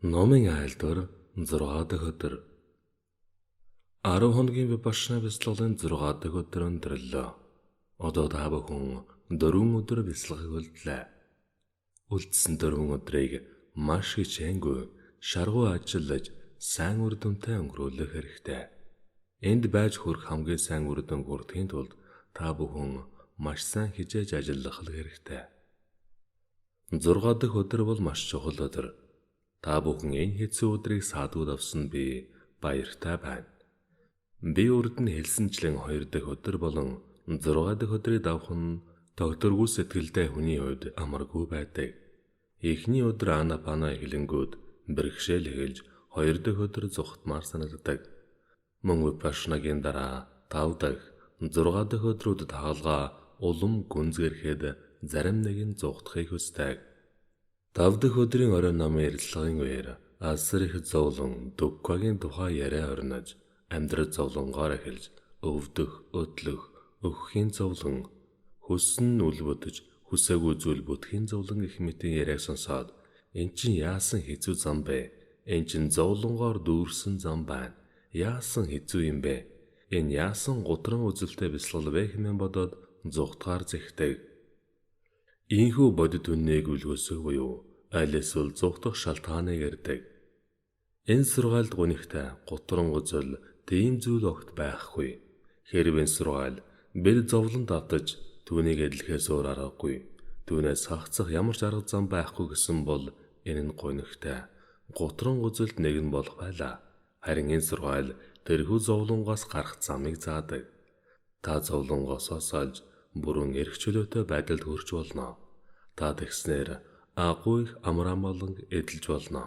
Номын айлдвар 6 дахь өдөр 10 хоногийн випашна бяцлаглалын 6 дахь өдөр өндөрлөө. Одоо та бүхэн 4 өдөр бяцлагыг үлдлээ. Үлдсэн 4 өдрийг маш хичээнгүй шаргуу ажиллаж сайн үр дүнтэй өнгөрүүлэх хэрэгтэй. Энд байж хүрэх хамгийн сайн үр дүн хүртэхийн тулд та бүхэн маш сайн хичээж ажиллах хэрэгтэй. 6 дахь өдөр бол маш чухал өдөр. Та бүхэн энэ хэцүү өдрийг саадууд авсан би баяртай байна. Би урд нь хэлсэнчлэн 2 дахь өдөр болон 6 дахь өдрийг давах нь тогтворгүй сэтгэлтэй хүний хувьд амаргүй байдаг. Эхний өдөр анапана эхлэнгүүд бэрхшээл эхэлж 2 дахь өдөр зүхтмаар санагддаг. Мөн випашнагийн дараа 5 дахь 6 дахь өдрүүдэд хаалгаа улам гүнзгэрхэд зарим нэг нь зүхтахыг хүсдэг. 5 дахь өдрийн оройн намын ярилцлагын үеэр асар их зовлон дуккагийн тухай яриа орнож амьдрал зовлонгоор эхэлж өвдөх, өдлөх, өгөхийн зовлон, хүссэн үл бүтэж, хүсээгүй зүйл бүтгэхийн зовлон гэх мэтийн яриаг сонсоод эн чинь яасан хэцүү зам бэ? Эн чинь зовлонгоор дүүрсэн зам байна. Яасан хэцүү юм бэ? Энэ яасан гутран үзэлтэй бяцлал вэ хэмээн бодоод зүхтгаар зэхдэг. Ийхүү бодит үннийг үлгөөсөө буюу аль эсвэл зүхтах шалтгааныг ярьдаг. Энэ сургаалд гүнихтэй гутран үзэл тийм зүйл огт байхгүй. Хэрвээ энэ сургаал бид зовлонд автаж түүнийг эдлэхээс өөр аргагүй. Түүнээс хагацах ямар ч арга зам байхгүй гэсэн бол энэ нь гүнихтэй гутран үзэлд нэг нь болох байлаа. Харин энэ сургаал тэрхүү зовлонгоос гарах замыг заадаг. Та зовлонгоос олж бүрэн эрх чөлөөтэй байдалд хүрч болно. Та тэгснээр агуу их амар амгалан эдэлж болно.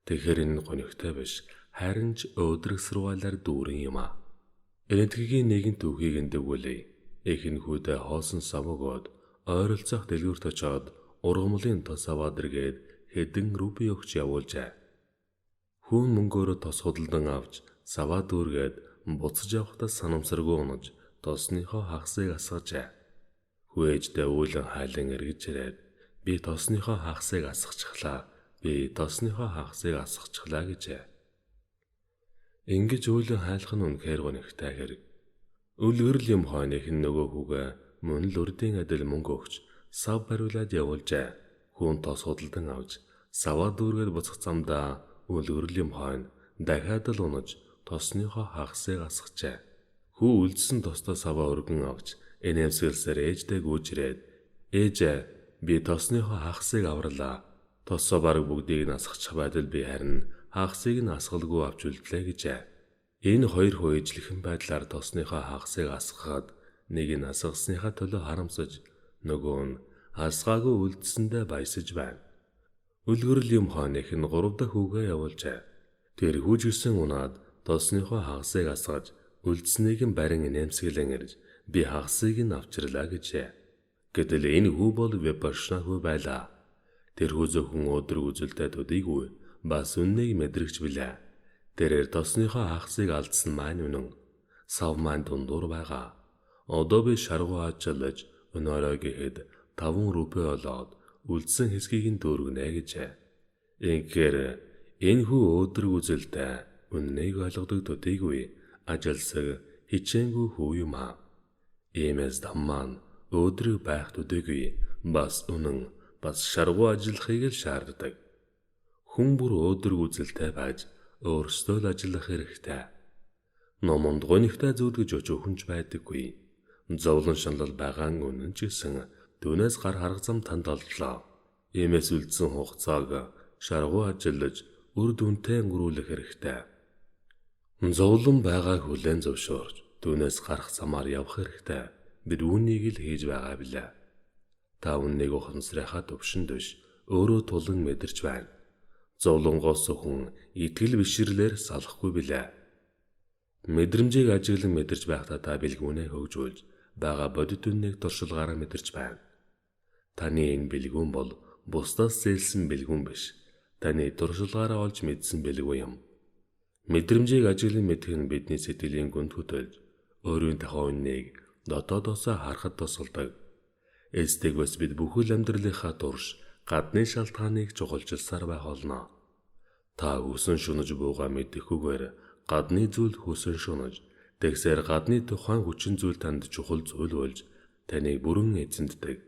Тэгэхээр энэ гонигтай биш, харин ч өөдрөг сургаалаар дүүрэн юм а. Энэтхэгийн нэгэн түүхийг эндэгүүлээ. Эхний хүүдээ хоосон сав өгөөд ойролцоох дэлгүүрт очоод ургамлын тос аваад иргээд хэдэн рупи өгч явуулжээ. Хүн мөнгөөрөө тос худалдан авч саваа дүүргээд буцаж явахдаа санамсаргүй унаж тосныхоо хагасыг асгажээ. Хөөждөө үүлэн хайлан эргэж ирээд би тосныхоо хагасыг асгачихлаа. Би тосныхоо хагасыг асгачихлаа гэжээ. Ингэж үүлэн хайлах нь үнэхээр гонигтай хэрэг. Үлгэрл юм хойных нь нөгөө хүүгээ мөн л урдын адил мөнгө өгч сав бариулаад явуулжээ. Хүн тос худалдан авч саваа дүүргээд буцах замдаа үлгэрл юм хойно дахиад л унаж тосныхоо хагасыг асгажээ. Хүү үлдсэн тостоо саваа өргөн авч энэмсгэлсээр ээждээ гүйжрээд ээжээ би тосныхоо хагасыг авралаа. Тосоо бараг бүгдийг нь асгачих байдал би харин хагасыг нь асгалгүй авч үлдлээ гэжээ. Энэ хоёр хүү ижлэхэн байдлаар тосныхоо хагасыг асгахад нэг нь асгасныхаа төлөө харамсаж нөгөө нь асгаагүй үлдсэндээ баясаж байна. Үлгэрл юм хойных нь 3 дахь хүүгээ явуулжээ. Тэр хүүжгсэн унаад тосныхоо хагасыг асгаж үлдснийг нь барин энэмсгэлэн ирж би хагасыг нь авчирлаа гэжээ. Гэтэл энэ хүү бол випашна хүү байлаа. Тэр хүү зөвхөн өдрөг үзэлтэй төдийгүй бас үннийг мэдрэгч билээ. Тэрээр тосныхоо хагасыг алдсан маань үнэн. Сав маань дундуур байгаа. Одоо би шаргуу ажиллаж өнөөрөө гэхэд 5 рупи олоод үлдсэн хэсгийг нь дүүргэнэ гэжээ. Инхээр энэ хүү өдрөг үзэлтэй үннийг ойлгодог төдийгүй ажилсаг хичээнгүй хүү юм аа. Иймээс дам маань өдрөг байх төдийгүй бас үнэн бас шаргуу ажиллахыг л шаарддаг. Хүн бүр өдрөг үзэлтэй байж өөрсдөө л ажиллах хэрэгтэй. Номонд гонигтай зүйл гэж өчөөхөнч байдаггүй. Зовлон шаналл байгаа үнэн ч гэсэн түүнээс гар харах зам танд олдлоо. Иймээс үлдсэн хугацааг шаргуу ажиллаж үр дүнтэй өнгөрүүлэх хэрэгтэй. Зовлон байгааг хүлээн зөвшөөрч түүнээс гарах замаар явах хэрэгтэй. Бид үүнийг л хийж байгаа билээ. Та үннийг ухамсарынхаа төвшөнд биш өөрөө тулан мэдэрч байна. Зовлонгоос хүн итгэл бишрлэр салахгүй билээ. Мэдрэмжийг ажиглан мэдэрч байхдаа та бэлгүүнээ хөгжүүлж байгаа бодит үннийг туршилгаараа мэдэрч байна. Таны энэ бэлгүүн бол бусдаас зээлсэн бэлгүүн биш. Таны туршилгаараа олж мэдсэн бэлгүү юм. Мэдрэмжийг ажиглан мэдэх нь бидний сэтгэлийн гүнд хөтөлж өөрийн дахин үннийг дотоодоосоо харахад тусалдаг. Эцэг бас бид бүхэл амьдралынхаа турш гадны шалтгааныг чухалчилсаар байх болно. Та хүсэн шунаж буугаа мэдэхгүйгээр гадны зүйл хүсэн шунаж, тэгсээр гадны тухайн хүчин зүйл танд чухал зүйл болж таныг бүрэн эзэмддэг.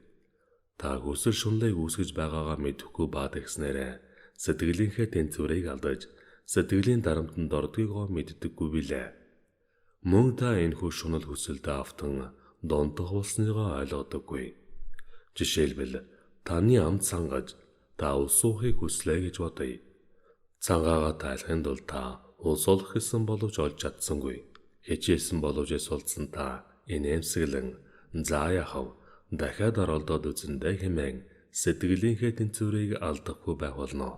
Та хүсэл шунлыг үүсгэж байгаагаа мэдэхгүй баа тэгснээрээ сэтгэлийнхээ тэнцвэрийг алдаж сэтгэлийн дарамтанд ордгийгоо мэддэггүй билээ. Мөн та энэхүү шунал хүсэлдээ автан донтох болсныгоо ойлгодоггүй. Жишээлбэл таны амт сангаж та ус уухыг хүслээ гэж бодъё. Цангаагаа тайлахын тулд та ус олох гэсэн боловч олж чадсангүй. Хичээсэн боловч эсвэлдсэн та инээмсэглэн за яхав дахиад оролдоод үзэндээ хэмээн сэтгэлийнхээ тэнцвэрийг алдахгүй байх болно.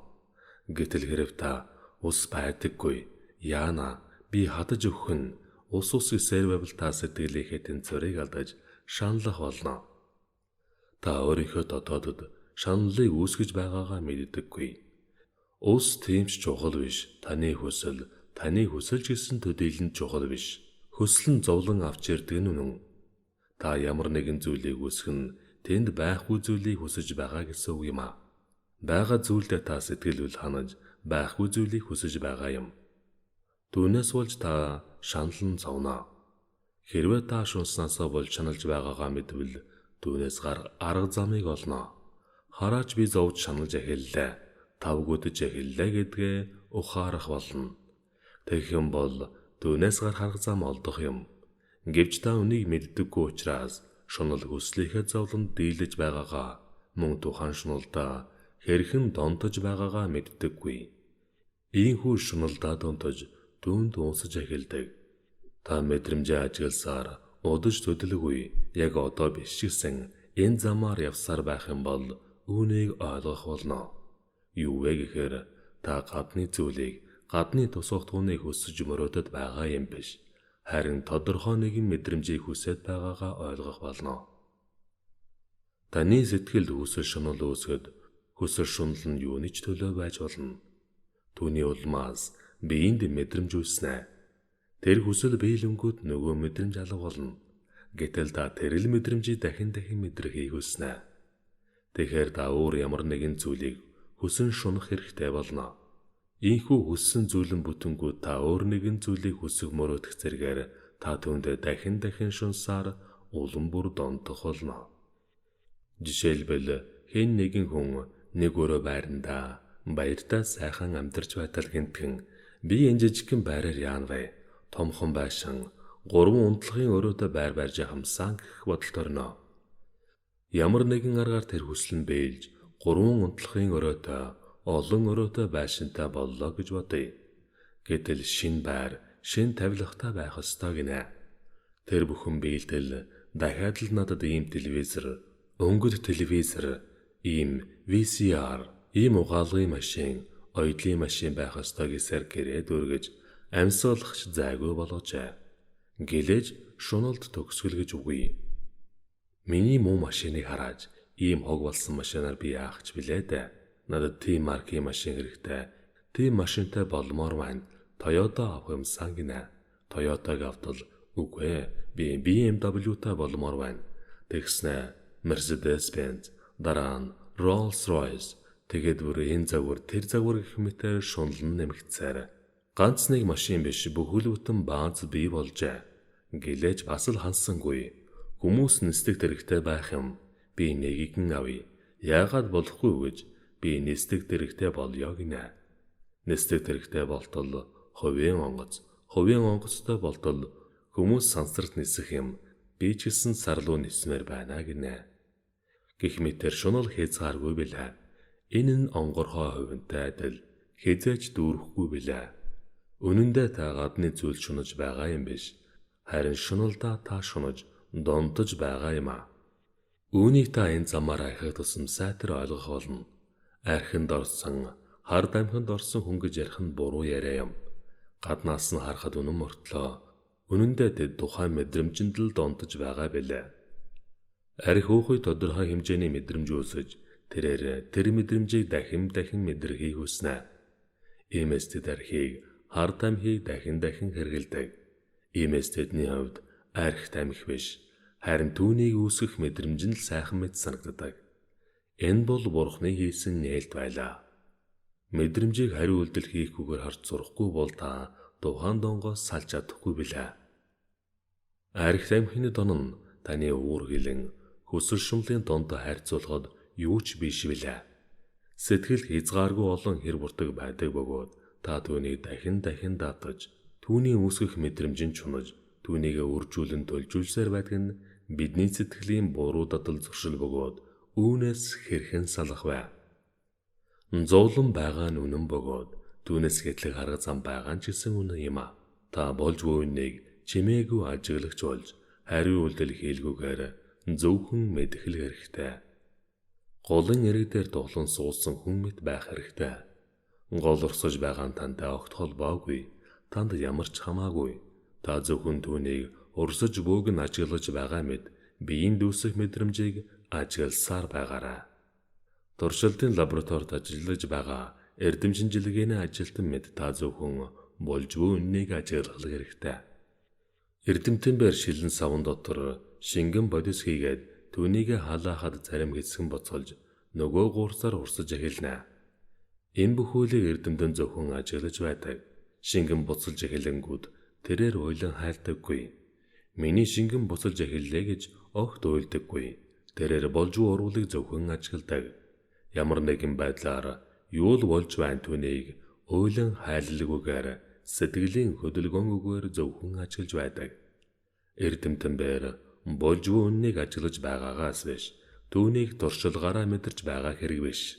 Гэтэл хэрэг та ус байдаггүй яана би хатаж өгөх нь ус гэсээр байвал та сэтгэлийнхээ тэнцвэрийг алдаж шаналлах болно. Та өөрийнхөө дотоодод шаналлыг үүсгэж байгаагаа мэддэггүй. Ус тийм ч чухал биш. Таны хүсэл ч гэсэн төдийлөн чухал биш. Хүсэл нь зовлон авч ирдэг нь үнэн. Та ямар нэгэн зүйлийг үүсгэх нь тэнд байхгүй зүйлийг хүсэж байгаа гэсэн үг юм аа. Бага зүйлдээ та сэтгэл ханаж байхгүй зүйлийг хүсэж байгаа юм. Түүнээс болж та шаналн зовно. Хэрвээ та шунснаасаа болж шаналж байгаагаа мэдвэл түүнээс арга замыг олно. Хараач би зовж шаналж эхэллээ. Тавгуудж эхэллээ гэдгээ ухаарах болно. Тэгэх юм бол түүнээс арга зам олдох юм. Гэвч та үнийг мэддэггүй учраас шунал хүслийнхээ зовлонд дийлэж байгаагаа мөн тухайн шуналдаа хэрхэн донтож байгаагаа мэддэггүй. Ийхүү шуналдаа донтож түүнд уусаж эхэлдэг. Та мэдрэмжээ ажигласаар удаж төдөлгүй яг одоо биш гэсэн энэ замаар явсаар байх юм бол үүнийг ойлгох болно. Юу вэ гэхээр та гадны зүйлийг гадны тусах түүнийг хүсэж мөрөөдөд байгаа юм биш. Харин тодорхой нэгэн мэдрэмжийг хүсэж байгаагаа ойлгох болно. Таны сэтгэлд хүсэл шунал үүсгэд хүсэл шунал нь юуны ч төлөө байж болно. Түүний улмаас биеинд мэдрэмж үүснэ. Тэр хүсэл биелэнгүүд нөгөө мэдрэмж алга болно. Гэтэл та тэрл мэдрэмжийг дахин мэдрэх хүснэ. Тэгэхээр та өөр ямар нэгэн зүйлийг хүсэн шунах хэрэгтэй болно. Ийхүү хүссэн зүйлэн бүтэнгүүд та өөр нэгэн зүйлийг хүсэх мөрөөдөх зэргээр та түүндээ дахин шунсаар улам бүр донтох болно. Жишээлбэл хэн нэгэн хүн нэг өрөө байранда баяртаа сайхан амьдарч байтал гинтгэн би энэ жижигхэн байраар яана вэ? Томхон байшин 3 унтлагын өрөөдөө байр барьж хамсаан гэх бодолд орно. Ямар нэгэн аргаар тэр хүсэл нь бэлж 3 унтлагын өрөөдөө олон өрөөтэй байшинтай боллоо гэж бодъё. Гэтэл шин байр, шин тавилгатай байх ёстой гинэ. Тэр бүхэн биелдэл дахиад л надад ийм телевизор, өнгөт телевизор, ийм VCR, ийм угаалгын машин, оёдлын машин байх ёстой гэсээр гэрээ дүргэж амьсгалахч зайгүй болгожээ. Гэлэж шуналд төгсгөл гэж үгүй. Миний муу машиныг хараад ийм хог болсон машинаар би яах ч билээ дээ. Надад тийм маркийн машин хэрэгтэй. Тийм машинтай болмоор байна. Toyota авах юмсан гинэ. Toyota-г авдал үгүй би BMW-тай болмоор байна. Тэгснэ Mercedes-Benz, дараа нь Rolls-Royce. Тэгээд бүр энэ загвар тэр загвар гэх мэтээр шунлан нэмэгцээр. Ганц нэг машин биш бүхэл бүтэн бааз бий болжээ. Гэлээж бас л хансангүй. Хүмүүс нэстэгт хэрэгтэй байх юм. Би нэгийг нь авъя. Яагаад болохгүй гэж би нэстэгт хэрэгтэй болёо гинэ. Нэстэгт хэрэгтэй болтол хувийн онгоцтой болтол хүмүүс сансарт нисэх юм. Би ч гэсэн сарлуу нисмээр байна гинэ. Гэх мэтэр шунал хязгааргүй билээ. Энэ нь онгорхой хувинтай адил хязгаарч дүүрэхгүй билээ. Үнэн дээр та гадны зүйл шунаж байгаа юм биш. Харин шуналдаа та шунаж донтож байгаа юм а. Үүнийг та энэ замаар ахих тусам сайтар ойлгох болно. Архинд орсон, хар дамхинд орсон хүн гэж ярих нь буруу яриа юм. Гаднаас нь харахад үнэн мөртлөө үнэндээ тэд тухайн мэдрэмжинд л донтож байгаа билээ. Арх өөхөй тодорхой хэмжээний мэдрэмж үүсэж тэрээр тэр мэдрэмжийг дахин мэдрэхийг хүснэ. Иймээс тэд архийг хар дамхийг дахин хэрэгэлдэг. Иймээс тэдний хувьд арх тамхи биш. Харин түүнийг үүсгэх мэдрэмж нь л сайхан мэт санагддаг. Энэ бол Бурхны хийсэн нээлт байлаа. Мэдрэмжийг хариу үйлдэл хийхгүйгээр харж сурахгүй бол та тухайн донгоос салж чадахгүй билээ. Арх тамхины дон нь таны уур хилэн хүсэл шумлын донд харьцуулахад юу ч биш билээ. Сэтгэл хязгааргүй олон хэр бүртэг байдаг бөгөөд та түүнийг дахин даатгаж, түүний үүсгэх мэдрэмжин чунаж, түүнийг үржүүлэн төлжүүлсээр байдаг нь бидний сэтгэлийн буруу дадал зуршил бөгөөд үүнээс хэрхэн салах вэ? Зовлон байгаа нь үнэн бөгөөд түүнээс гэтлэг арга зам байгаа нь ч гэсэн үнэн юм а. Та болж буй үнийг чимээгүй ажиглагч болж хариу үйлдэл хийлгүүгээр зөвхөн мэдэх л хэрэгтэй. Голын эрэг дээр тоглон суусан хүн мэт байх хэрэгтэй. Гол урсаж байгаа нь тантай огт холбоогүй. Танд ямар ч хамаагүй. Та зөвхөн түүнийг урсаж бөөг нь ажиглаж байгаа мэт биеийн дүүсэх мэдрэмжийг ажигласаар байгаарай. Туршилтын лабораторид ажиллаж байгаа эрдэмчин жилгээний ажилтан мэд та зөвхөн болж буй үннийг ажиглах хэрэгтэй. Эрдэмтэн бэр шилэн савн дотор шингэн бодис хийгээд түүнийг халаахад зарим хэсгэн боцолж нөгөө гуурсаар урсаж эхэлнэ. Энэ бүхүүлийг эрдэмтэн зөвхөн ажиглаж байдаг. Шингэн буцалж эхлэнгүүд тэрээр уйлан хайлдаггүй. Миний шингэн буцалж эхэллээ гэж огт уйлдаггүй. Тэрээр болж буй урвалыг зөвхөн ажигладаг. Ямар нэгэн байдлаар юу л болж байна түүнийг уйлан хайлалгүйгээр сэтгэлийн хөдөлгөөнгүйгээр зөвхөн ажиглаж байдаг. Эрдэмтэн бэр болж буй үннийг ажиглаж байгаагаас биш, түүнийг туршилгаараа мэдэрч байгаа хэрэг биш.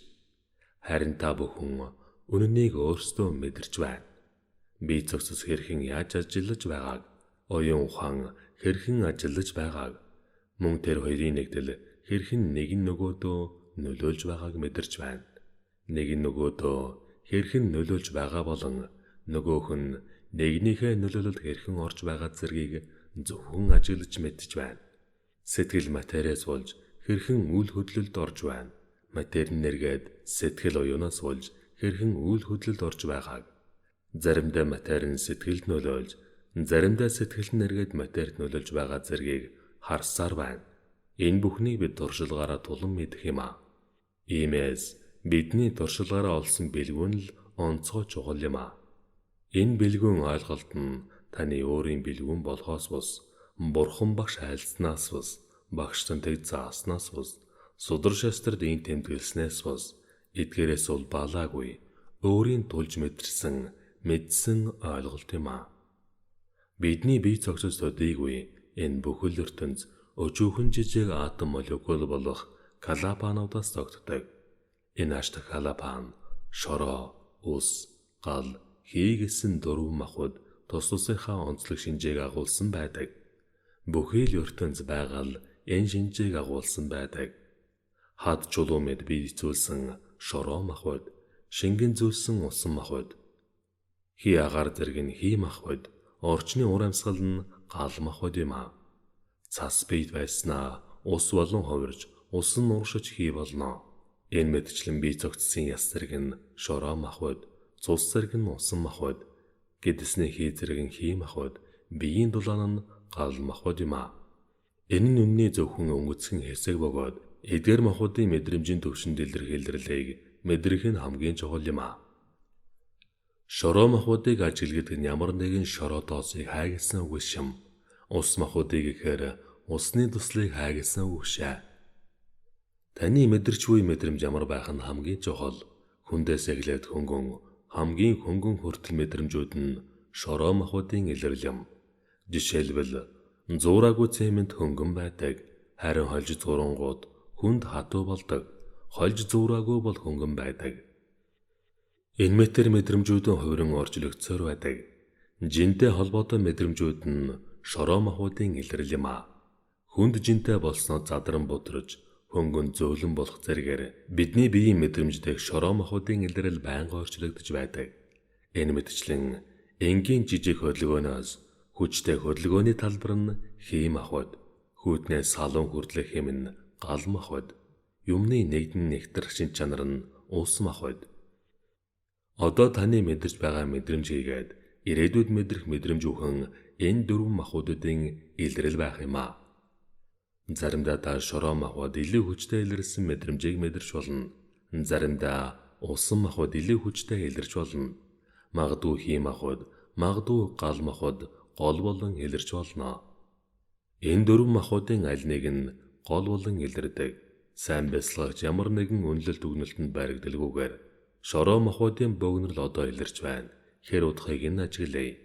Харин та бүхэн үннийг өөрсдөө мэдэрч байна. Бие цогцос хэрхэн яаж ажиллаж байгааг, оюун ухаан хэрхэн ажиллаж байгааг, мөн тэр хоёрын нэгдэл хэрхэн нэг нөгөөдөө нөлөөлж байгааг мэдэрч байна. Нэг нөгөөдөө хэрхэн нөлөөлж байгаа болон нөгөөх нь нэгнийхээ нөлөөлөлд хэрхэн орж байгаа зэргийг зөвхөн ажиглаж мэдж байна. Сэтгэл материас болж хэрхэн үйл хөдлөлд орж байна. Матери нэргээд сэтгэл оюунаас болж хэрхэн үйл хөдлөлд орж байгааг. Заримдаа матери нь сэтгэлд нөлөөлж, заримдаа сэтгэл нэргээд материд нөлөөлж байгаа зэргийг харсаар байна. Энэ бүхнийг бид туршилгаараа тулан мэдэх юм а. Иймээс бидний туршилгаараа олсон бэлгүүн л онцгой чухал юм а. Энэ бэлгүүн ойлголт нь таны өөрийн бэлгүүн болохоос бус, бурхан багш айлснаас бус, багштан тэг зааснаас бус, судар шастрад ин тэмдэглэснээс бус, эдгээрээс улбаалаагүй, өөрийн тулж мэдсэн ойлголт юм а. Бидний бие цогцос төдийгүй энэ бүхэл ертөнц өчүүхэн жижиг атом молекул болох калапануудаас тогтдог. Энэ аштаг калапан, шороо, ус, гал, хий гэсэн дөрвөн махбод тус тусынхаа онцлог шинжээг агуулсан байдаг. Бүхий л ертөнц байгаль энэ шинжээг агуулсан байдаг. Хад чулуу мэд бийцүүлсэн шороо махбод, шингэн зүйлсэн усан махбод, хий агаар зэрэг нь хий махбод, орчны ур амьсгал нь гал махбод юм а. Цас бийд байснаа ус болон хувирж, ус нь уршиж хий болно. Энэ мэдчлэн бие цогцсон яс зэрэг нь шороо махбод, цус зэрэг нь усан махбод, гэдэсний хий зэрэг нь хий махбод, биеийн дулаан нь гал махбод юм а. Энэ нь үнний зөвхөн өнгөцгөн хэсэг бөгөөд эдгээр махбодын мэдрэмжийн төвшөнд илэрхийлэрлийг мэдрэх нь хамгийн чухал юм а. Шороо махбодыг ажиглагддаг нь ямар нэгэн шороо доосыг хайгилсан үг шим. Ус махбодыг ихээр усны туслыг хайгилсан үг шээ. Таны мэдэрч буй мэдрэмж ямар байх нь хамгийн чухал. Хүндээс эхлээд хөнгөн, хамгийн хөнгөн хүртэл мэдрэмжүүд нь шороо махбодын илэрлэл юм. Жишээлбэл зуураагүй цемент хөнгөн байдаг. Харин хольж зурангууд хүнд хатуу болдог. Хольж зуураагүй бол хөнгөн байдаг. Энэ метр мэдрэмжүүдэн хувиран оржлогдсоор байдаг. Жинтэй холбоотой мэдрэмжүүд нь шороо махбодын илэрлэл юм а. Хүнд жинтэй болсноо задран будраж, хөнгөн зөөлөн болох зэргээр бидний биеийн мэдрэмжтэй шороо махбодын илэрлэл байнга орчлогдож байдаг. Энэ мэтчлэн энгийн жижиг хөдөлгөөнөөс хүчтэй хөдөлгөөний талбар нь хий махбод, хүйтнээс салуун хүрдлэх хэм нь гал махбод, юмны нэгдэн нэгтрэх шин чанар нь ус махбод. Одоо таны мэдэрч байгаа мэдрэмж хийгээд ирээдүйд мэдрэх мэдрэмж үхэн энэ дөрвөн махбодын илрэл байх юм а. Заримдаа та шороо махбод илүү хүчтэй илэрсэн мэдрэмжийг мэдэрч болно. Заримдаа усан махбод илүү хүчтэй илэрч болно. Магадгүй хий махбод, магадгүй гал махбод гол болон илэрч болно. Энэ дөрвөн махбодын аль нэг нь гол болон илэрдэг. Сайн бясалгагч ямар нэгэн үнэлэлт дүгнэлтэнд баригдалгүйгээр шороо махбодын богинол одоо илэрч байна. Хэр удахыг нь ажиглая.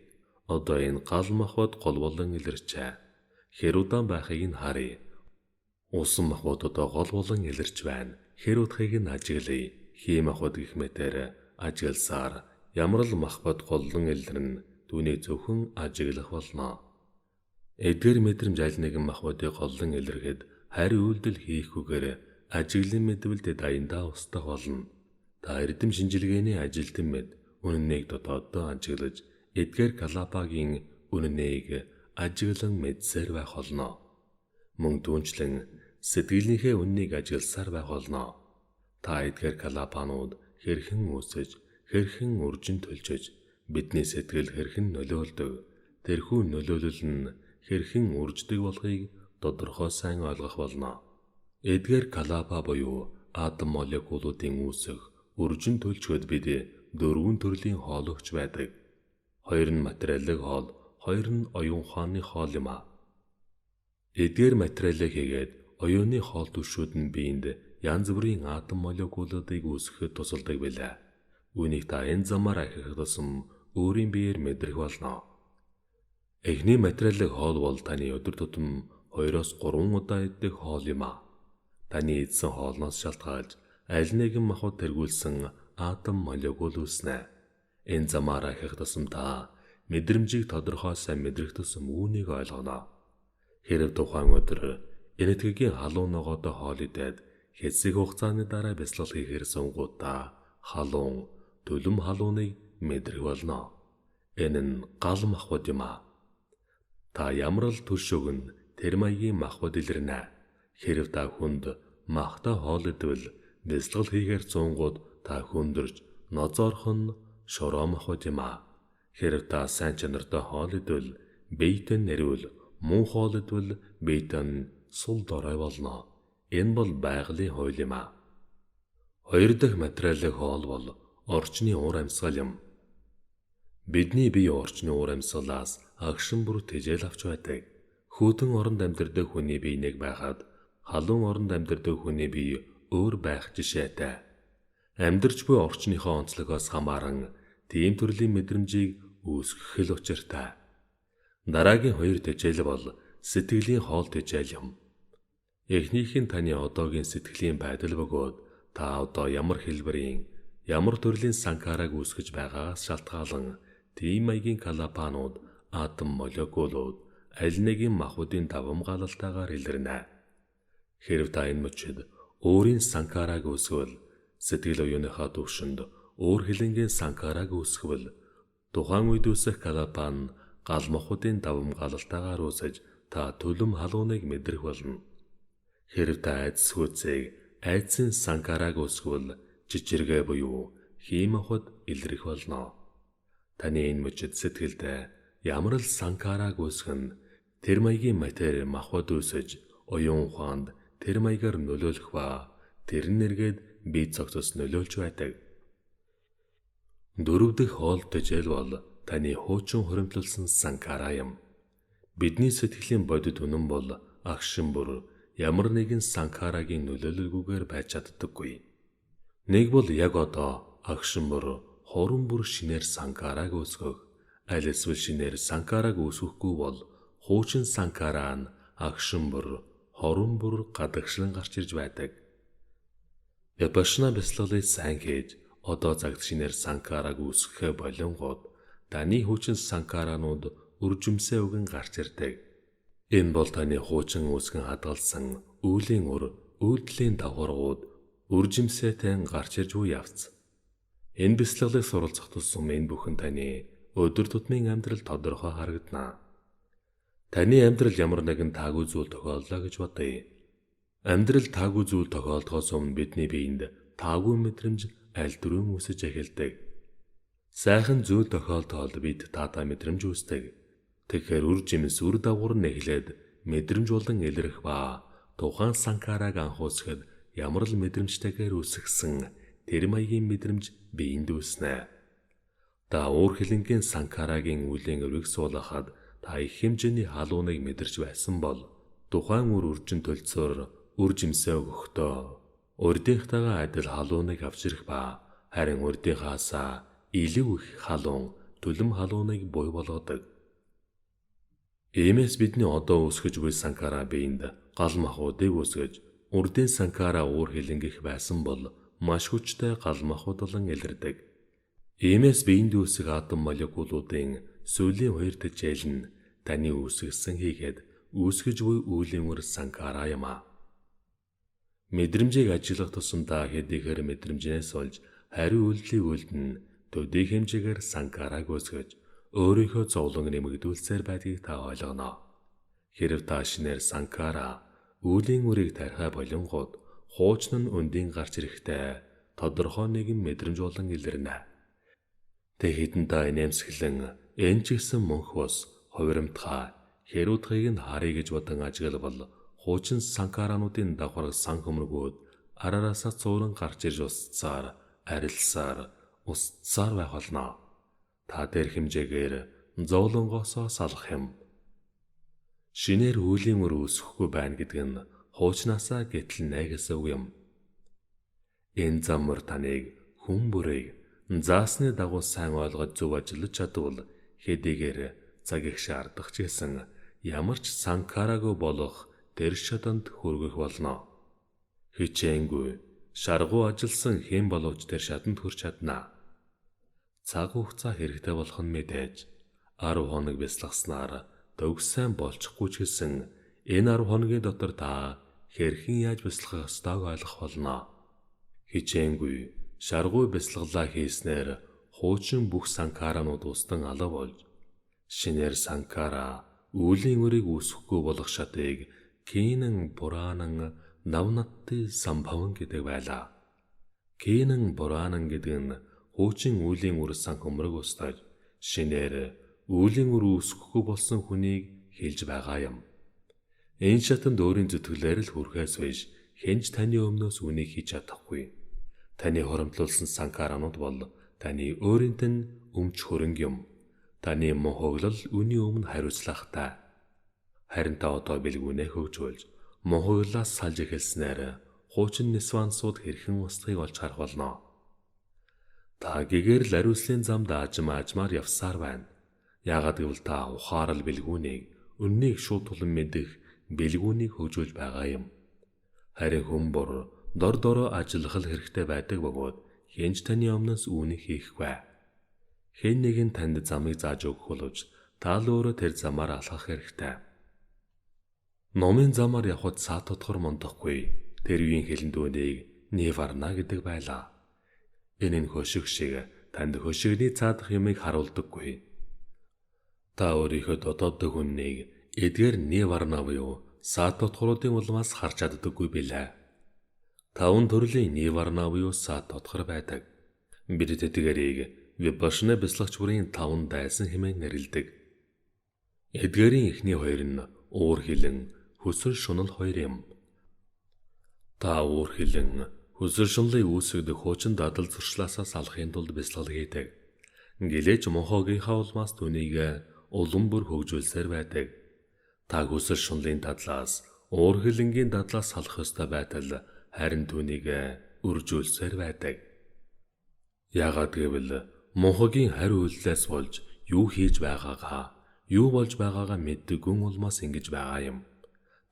Одоо энэ гал махбод гол болон илэрчээ. Хэр удаан байхыг нь харъя. Усан махбод одоо гол болон илэрч байна. Хэр удахыг нь ажиглая. Хий махбод гэх мэтээр ажигласаар ямар л махбод голлон илэрнэ түүний зөвхөн ажиглах болно. Эдгээр мэдрэмж аль нэгэн махбодыг голлон илэрхэд харь үйлдэл хийхгүйгээр ажиглан мэдвэл тэд аяндаа устгах болно. Та эрдэм шинжилгээний ажилтан мэд үнэнийг дотооддоо ажиглаж эдгээр Галапагийн үнэнийг ажиглан мэдсээр байх болно. Мөн түүнчлэн сэтгэлийнхээ үннийг ажигласаар байх болно. Та эдгээр Галапанууд хэрхэн үүсэж, хэрхэн үржин төлжөж, бидний сэтгэл хэрхэн нөлөөлдөг, тэрхүү нөлөөлөл нь хэрхэн үрждэг болохыг тодорхой сайн ойлгох болно. Эдгээр Галапа буюу атом молекулуудын үүсэх, үржин төлжгöd бид дөрвөн төрлийн хоол өгч байдаг. Хоёр нь материалын хоол, хоёр нь оюун ухааны хоол юм а. Эдгээр материалыг хийгээд оюуны хоол түвшүүд нь биеинд янз бүрийн атом молекулуудыг үүсгэхэд тусалдаг билээ. Үүнийг та энэ замаар ахих тусам өөрийн биеэр мэдрэх болно. Эхний материалын хоол бол таны өдөр тутам 2-3 удаа идэх хоол юм а. Таны идсэн хоолноос шалтгаалж аль нэгэн махбод тэргүүлсэн атом молекул үүснэ. Энэ замаар ахих тусам та мэдрэмжийг тодорхой сайн мэдрэх тусам үүнийг ойлгоно. Хэрв тухайн өдөр энэтхэгийн халуун ногоотой хоол идээд хэсэг хугацааны дараа бясалгал хийхээр сонгуудаа халуун, төлөм халууныг мэдрэх болно. Энэ нь гал махбод юм а. Та ямар л төрш өгн тэр маягийн махбод илэрнэ. Хэрв та хүнд махтай хоол идвэл бясалгал хийхээр сонгууд та хүндэрж нозоорох нь шороо махбод юм а. Хэрв та сайн чанартай хоол идвэл биетэн нэрвэл, муу хоол идвэл биетэн сул дорой болно. Энэ бол байгалийн хууль юм а. Хоёр дахь материалын хоол бол орчны уур амьсгал юм. Бидний бие орчны уур амьсгалаас агшин бүр тэжээл авч байдаг. Хүйтэн оронд амьдардаг хүний бие нэг байхад халуун оронд амьдардаг хүний бие өөр байх жишээтэй. Амьдарч буй орчныхоо онцлогоос хамааран тийм төрлийн мэдрэмжийг үүсгэх л учиртай. Дараагийн хоёр тэжээл бол сэтгэлийн хоол тэжээл юм. Эхнийх нь таны одоогийн сэтгэлийн байдал бөгөөд та одоо ямар хэлбэрийн, ямар төрлийн санкараг үүсгэж байгаагаас шалтгаалan тийм маягийн Галапанууд, атом молекулууд аль нэгэн махбодын давамгаалалтаагаар илэрнэ. Хэрв та энэ мөчид өөрийн санкараг үүсгвэл, сэтгэл оюуныхаа төвшөнд өөр хилэнгийн санкараг үүсгэвэл, тухайн үед үүсэх Галапан гал махбодын давамгаалалтаагаар үүсэж та төлөм халууныг мэдрэх болно. Хэрв та айдас хүйцээг айдсын санкараг үүсгэвэл жижиргээ буюу хий махбод илэрх болно. Таны энэ мөчид сэтгэлд ямар л санкараг үүсгэх нь тэр маягийн матери махбод үүсэж оюун ухаанд тэр маягаар нөлөөлөх ба тэр нэргээд бие цогцос нөлөөлж байдаг. Дөрөв дэх хоол тэжээл бол таны хуучин хуримтлуулсан санкара юм. Бидний сэтгэлийн бодит үнэн бол агшин бүр ямар нэгэн санкарагийн нөлөөлөлгүйгээр байж чаддаггүй. Нэг бол яг одоо агшин бүр хорон бүр шинээр санкараг үүсгэх, аль эсвэл шинээр санкараг үүсгэхгүй бол хуучин санкараа нь агшин бүр хорон бүр гадагшлан гарч ирж байдаг. Випашна бясалгалыг сайн хийж одоо цагт шинээр санкараг үүсгэхэ болонгууд таны хуучин санкаранууд үржимсээ өгөн гарч ирдэг. Энэ бол таны хуучин үүсгэн хадгалсан үүлийн үр, үйлдэлийн давхаргууд үржимсээтэй гарч ирж буй явц. Энэ бясалгалыг суралцах тусам энэ бүхэн таны өдөр тутмын амьдрал тодорхой харагдана. Таны амьдрал ямар нэгэн таагүй зүйл тохиоллоо гэж бодъё. Амьдрал таагүй зүйл тохиолдохоос өмнө бидний биеинд таагүй мэдрэмж аль дөрвөн үсэж эхэлдэг. Сайхан зүйл тохиолдоход бид таатай мэдрэмж үүсдэг. Тэгэхээр үр жимс үр дагавар нь эхлээд мэдрэмж болон илэрх ба тухайн санкараг анхуусгад ямар л мэдрэмжтэйгээр үсгсэн тэр маягийн мэдрэмж биеинд үүснэ. Та уур хилэнгийн санкарагийн үлийн өрийг суулгахад та их хэмжээний халууныг мэдэрч байсан бол тухайн үр үржин төлцөөр үр жимсээ өгөхдөө урдынхтайгаа адил халууныг авч ирэх ба харин урдынхаасаа илүү их халуун түлэм халууныг буй болгодог. Иймээс бидний одоо үүсгэж буй санкара биеинд гал махбодыг үүсгэж урдын санкара уур хилэнгэх байсан бол маш хүчтэй гал махбод болон илэрдэг. Иймээс биеинд үүсэх атом молекулуудын сүүлийн 2 тэжээл нь таны үүсгэсэн хийгээд үүсгэж буй үеийн үр санкара юм а. Мэдрэмжийг ажиллах тусамдаа хэдийгээр мэдрэмжнээс олж хариу үйлдлийн үлдэн төдий хэмжээгээр санкараг үүсгэж өөрийнхөө зовлон нэмэгдүүлсээр байдгийг та ойлгоно. Хэрв та шинээр санкара үеийн үрийг тархай болонгууд хуучин нь өндийн гарч ирэхдээ тодорхой нэгэн мэдрэмж болон илэрнэ. Тэ хэдэн та инээмсэглэн энэ ч гэсэн мөнх бус хувирамтгай хэрүүдхийг нь харъя гэж бодон ажиглавал хуучин санкарануудын давхар сан хөмргүүд арараасаа цууран гарч ирж устсаар арилсаар устсаар байх болно. Та дээр хэмжээгээр зовлонгоосоо салах юм. Шинээр үеийн үр үүсэхгүй байна гэдэг нь хуучнаасаа гэтлэнэ гэсэн үг юм. Энэ заммар таныг хүн бүрийг заасны дагуу сайн ойлгож зөв ажиллаж чадвал хэдийгээр цаг их шаардах ч гэсэн ямар ч санкараагүй болох тэр шатанд хүргэх болно. Хичээнгүй шаргуу ажилласан хэн боловч тэр шатанд хүрч чадна. Цаг хугацаа хэрэгтэй болох нь мэдээж 10 хоног бясалгаснаар төгс сайн болчихгүй ч гэсэн энэ 10 хоногийн дотор та хэрхэн яаж бясалгах ёстойг ойлгох болно. Хичээнгүй шаргуу бясалгалаа хийснээр хуучин бүх санкаранууд устан алга болж шинээр санкара үеийн үрийг үүсэхгүй болох шатыг Кийнэн Бураанан Навнатти Самбаван гэдэг байлаа. Кийнэн Бураанан гэдэг нь хуучин үеийн үр сан хөмрөг устгаж шинээр үеийн үр үүсэхгүй болсон хүнийг хэлж байгаа юм. Энэ шатанд өөрийн зүтгэлээр л хүрэхээс биш хэнч таны өмнөөс үнийг хийж чадахгүй. Таны хоромтлуулсан санкаранууд бол таны өөрийнт нь өмч хөрөнгө юм. Таны мохоглол үний өмнө хариуцлагатай. Харин та одоо бэлгүүнээ хөгжүүлж мохоглолоос салж эхэлснээр хуучин нисвансууд хэрхэн устгахыг олж харах болно. Та гэгээр л ариуслын замд аажмаар явсаар байна. Яагаад гэвэл та ухаарал бэлгүүнийг үннийг шууд тулан мэдэх бэлгүүнийг хөгжүүлж байгаа юм. Харин хүмүүр дор дороо ажиллах хэрэгтэй байдаг бөгөөд хэнч таны өмнөөс үүнийг хийхгүй. Хэн нэгэн танд замыг зааж өгөх боловч та л өөрөө тэр замаар алхах хэрэгтэй. Номын замаар явхад саа тодгор мондохгүй. Тэр үеийн хэлэндүүнийг Ниварна гэдэг байлаа. Энэ нь хөшиг шиг танд хөшигний цаадах юмыг харуулдаггүй. Та өөрийнхөө дотоод хүннийг эдгээр Ниварна буюу саа тодгоруудын улмаас харж чаддаггүй билээ. 5 төрлийн Ниварна буюу саа тодгор байдаг. Бид тэдгээрийг Випашна бясалгач бүрийн 5 дайсан хэмээн нэрлэдэг. Эдгээрийн эхний 2 нь уур хилэн, хөсөр шунал 2 юм. Та уур хилэн, хөсөр шунлыг үүсгэх хуучин дадал зуршлаасаа салахын тулд бясалгал хийдэг. Гэлээч мохогийнхаа улмаас түүнийг улам бүр хөгжүүлсээр байдаг. Та хөсөр шунлын дадлаас уур хилэнгийн дадлаас салах ёстой байтал харин түүнийг үржүүлсээр байдаг. Яагаад гэвэл мохогийн хариу үйлдэлээс болж юу хийж байгаагаа, юу болж байгаагаа мэддэг гүн улмаас ингэж байгаа юм.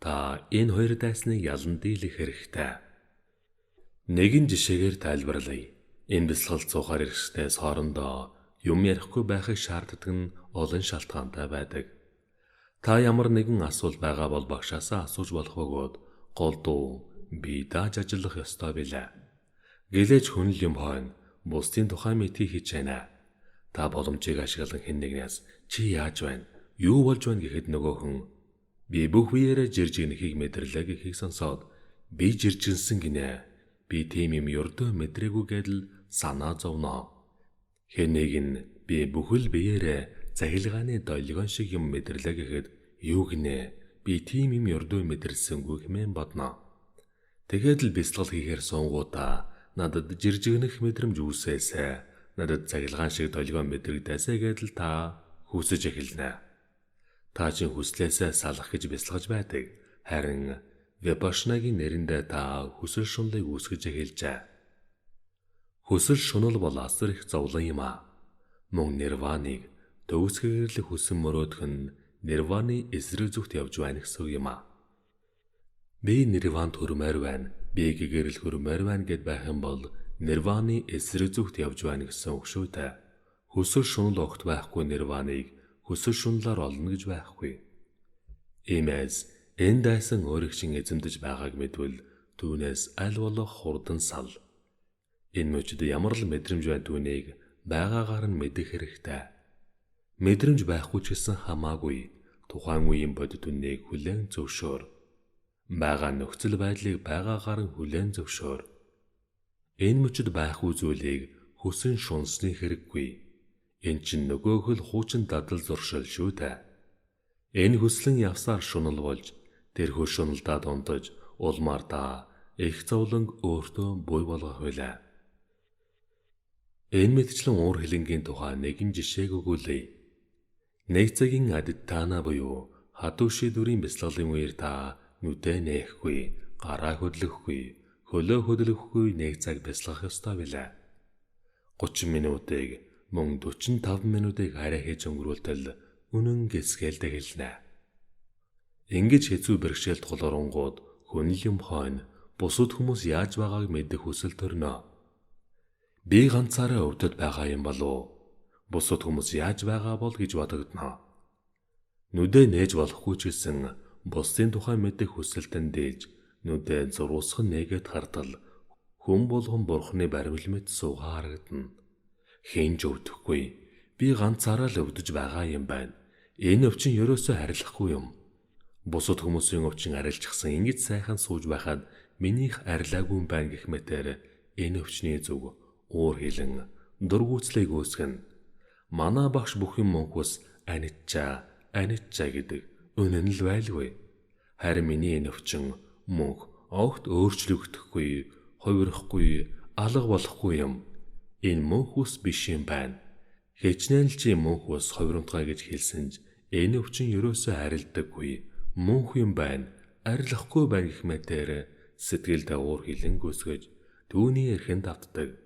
Та энэ 2 дайсныг ялан дийлэх хэрэгтэй. Нэгэн жишээгээр тайлбарлая. Энэ бясалгалт цуухаар ирэхнээс хоорондоо юм ярихгүй байхыг шаарддаг нь олон шалтгаантай байдаг. Та ямар нэгэн асуулт байгаа бол багшаасаа асууж болох бөгөөд гол дуу бие дааж ажиллах ёстой билээ. Гэлээж хүн л юм хойно бусдын тухай мэдхийг хийж байна. Та боломжийг ашиглан хэн нэгнээс чи яаж байна? Юу болж байна гэхэд нөгөө хүн би бүх биеэрээ жиржигнэхийг мэдэрлээ гэхийг сонсоод би жиржигнсэн гинэ. Би тийм юм ердөө мэдрээгүй гэдэл санаа зовно. Хэн нэг нь би бүхэл биеэрээ захилгааны долгион шиг юм мэдэрлээ гэхэд юу гинэ? Би тийм юм ердөө мэдэрсэнгүй хэмээн бодно. Тэгээд л бясалгал хийхээр суунгуудаа надад жиржигнэх мэдрэмж үүсээсэ. Надад цахилгаан шиг толгойн мэдрэгдээсэ гэдэл та хүсэж эхэлнэ. Та чин хүслээсээ салах гэж бясалгаж байдаг. Харин Випашнагийн нэрэндээ та хүсэл шунлыг үүсгэж эхэлжээ. Хүсэл шунал бол асар их зовлон юм а. Мөн нирваныг төгсгөөрлөх хүсэн мөрөөдөх нь нирваны эсрэг зүгт явж байна гэсэн үг юм а. Би нирванд хүрмээр байна. Би гэгэрэл хүрмээр байна гэд байх юм бол нирваны эсрэг зүгт явж байна гэсэн үг шүү дээ. Хүсэл шунал огт байхгүй нирваныг хүсэл шуналаар олно гэж байхгүй. Иймээс энэ дайсан өөрөгчин эзэмдэж байгааг мэдвэл түүнээс аль болох хурдан сал. Энэ мөчд ямар л мэдрэмж байна түүнийг байгаагаар нь мэдэх хэрэгтэй. Мэдрэмж байхгүй ч гэсэн хамаагүй тухайн үеийн бодит үннийг хүлээн зөвшөөр. Бага нөхцөл байдлыг байгаагаар нь хүлээн зөвшөөр. Энэ мөчд байхгүй зүйлийг хүсэн шунсны хэрэггүй. Энэ чинь нөгөөх л хуучин дадал зуршил шүү дээ. Энэ хүслэн явсаар шунал болж тэрхүү шуналдаа дундаж улмаар та их зовлонг өөртөө буй болгох байлаа. Энэ мэтчлэн уур хилэнгийн тухай нэгэн жишээг өгүүлье. Нэг цагийн адитана буюу хатуши дүрийн бясалгалын үеэр та нүдэ нээхгүй, гараа хөдлөхгүй, хөлөө хөдлөхгүй нэг цаг бясалгах ёстой билээ. 30 минутыг мөн 45 минутыг арай хийж өнгөрүүлтэл үнэн гисгэлд эхэлнэ. Ингэж хэцүү бэрхшээлд тулгарангууд хүн юм хойно бусад хүмүүс яаж байгааг мэдэх хүсэл төрнө. Би ганцаараа өвдөд байгаа юм болов? Бусад хүмүүс яаж байгаа бол гэж бодогдно. Нүдэ нээж болохгүй ч гэсэн бусдын тухай мэдэх хүсэлтэн дээж нүдэ зурусхан нээгээд хардал хүн болгон бурхны баримл мэт суугаа харагдана. Хинж өвдөхгүй. Би ганцаараа л өвдөж байгаа юм байна. Энэ өвчин ерөөсөө арилахгүй юм. Бусад хүмүүсийн өвчин арилжчихсан ингэж сайхан сууж байхад минийх арилаагүй юм байна гэх мэтээр энэ өвчний зүг уур хилэн дургүйцлийг үүсгэнэ. Манай багш бүх юм мөнхөс аниччаа гэдэг үнэн л байлгүй. Харин миний энэ өвчин мөнх огт өөрчлөгдөхгүй, хувирахгүй, алга болохгүй юм. Энэ мөнх ус биш юм байна. Хичнээн л чи мөнх ус хувирамтгай гэж хэлсэн ч энэ өвчин ерөөсөө арилдаггүй. Мөнх юм байна. Арилахгүй байна гэх мэтээр сэтгэлдээ уур хилэн гүйсгэж түүний эрхэнд автдаг.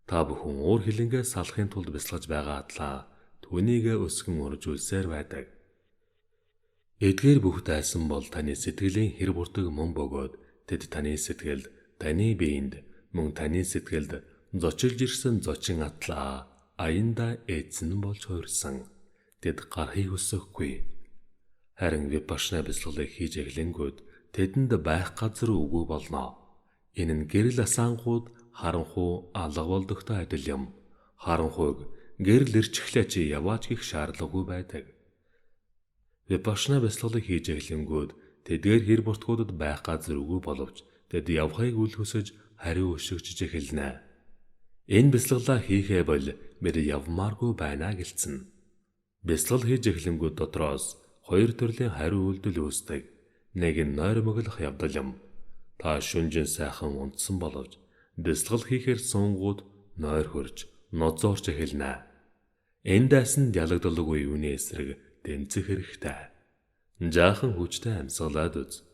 Та бүхэн уур хилэнгээ салахын тулд бясалгаж байгаа атлаа түүнийг өсгөн уржуулсаар байдаг. Эдгээр бүх дайсан бол таны сэтгэлийн хэр бүрдэг мөн бөгөөд тэд таны сэтгэлд, таны биед, мөн таны сэтгэлд зочилж ирсэн зочин атлаа аянда эзэн болж хуурсан. Тэд гарахыг хүсэхгүй. Харин випашна бясалгалыг хийж эхлэнгүүд тэдэнд байх газар үгүй болно. Энэ нь гэрэл асаангууд харанхуй алга болдогтой адил юм. Харанхуйг гэрэл ирчихлээ чи яваач гэх шаардлагагүй байдаг. Випашна бясалгалыг хийж эхлэнгүүд тэдгээр хэр буртгуудад байх газар үгүй боловч тэд явахыг үл хөсөж хариу өшөгчж эхэлнэ. Энэ бясалгалаа хийхээ бол бид явмааргүй байна гэлцэн. Бясалгал хийж эхлэнгүүд дотроос хоёр төрлийн хариу үйлдэл үүсдэг. Нэг нь нойр моглох явдал юм. Та шүнжин сайхан унтсан боловч бясалгал хийхээр суунгууд нойр хөрж, ноцоорч эхэлнэ. Энэ дайсанд ялагдалгүй юуны эсрэг тэмцэх хэрэгтэй. Жаахан хүчтэй амьсгалаад үз.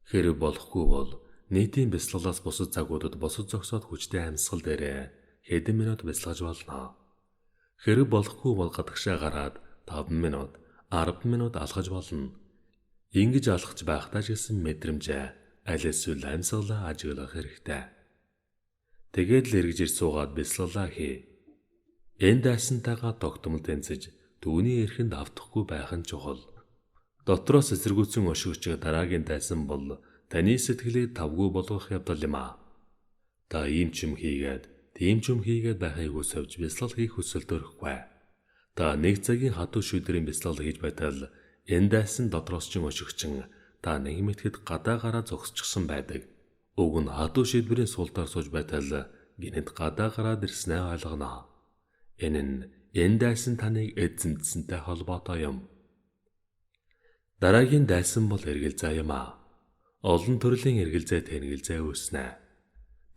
Хэрэг болохгүй бол нийтийн бясалгалаас бусад цагуудад босод зогсоод хүчтэй амьсгал дээрээ хэдэн минут бясалгаж болно. Хэрэг болохгүй бол гадагшаа гараад 5 минут, 10 минут алхаж болно. Ингэж алхаж байхдаа ч гэсэн мэдрэмжээ аль эсвэл амьсгалаа ажиглах хэрэгтэй. Тэгээд л эргэж ир суугаад бясалгалаа хий. Энэ дайсантайгаа тогтмол тэнцэж түүний эрхэнд автахгүй байх нь чухал. Дотроос эсэргүүцэн өшгөж дараагийн дайсан бол таны сэтгэлийг тавгүй болгох явдал юм а. Та ийм ч юм хийгээд, тийм ч юм хийгээд байхыг хүсвж бясалгал хийх хүсэл төрөхгүй. Та нэг цагийн хатуу шүдрийн бясалгал хийж байтал энэ дайсан дотроос ч өшгөчин та нэг мэтгэд гадаа гараа зогсчихсан байдаг. Уг нь хатуу шийдвэрийн суултаар сууж байтал гинэд гадаа гараад ирснээ ойлгоно. Энэ нь энэ дайсан таныг эзэмдсэнтэй холбоотой юм. Дараагийн дайсан бол эргэлзээ юм а. Олон төрлийн эргэлзээ тэнэгэлзээ үүснэ.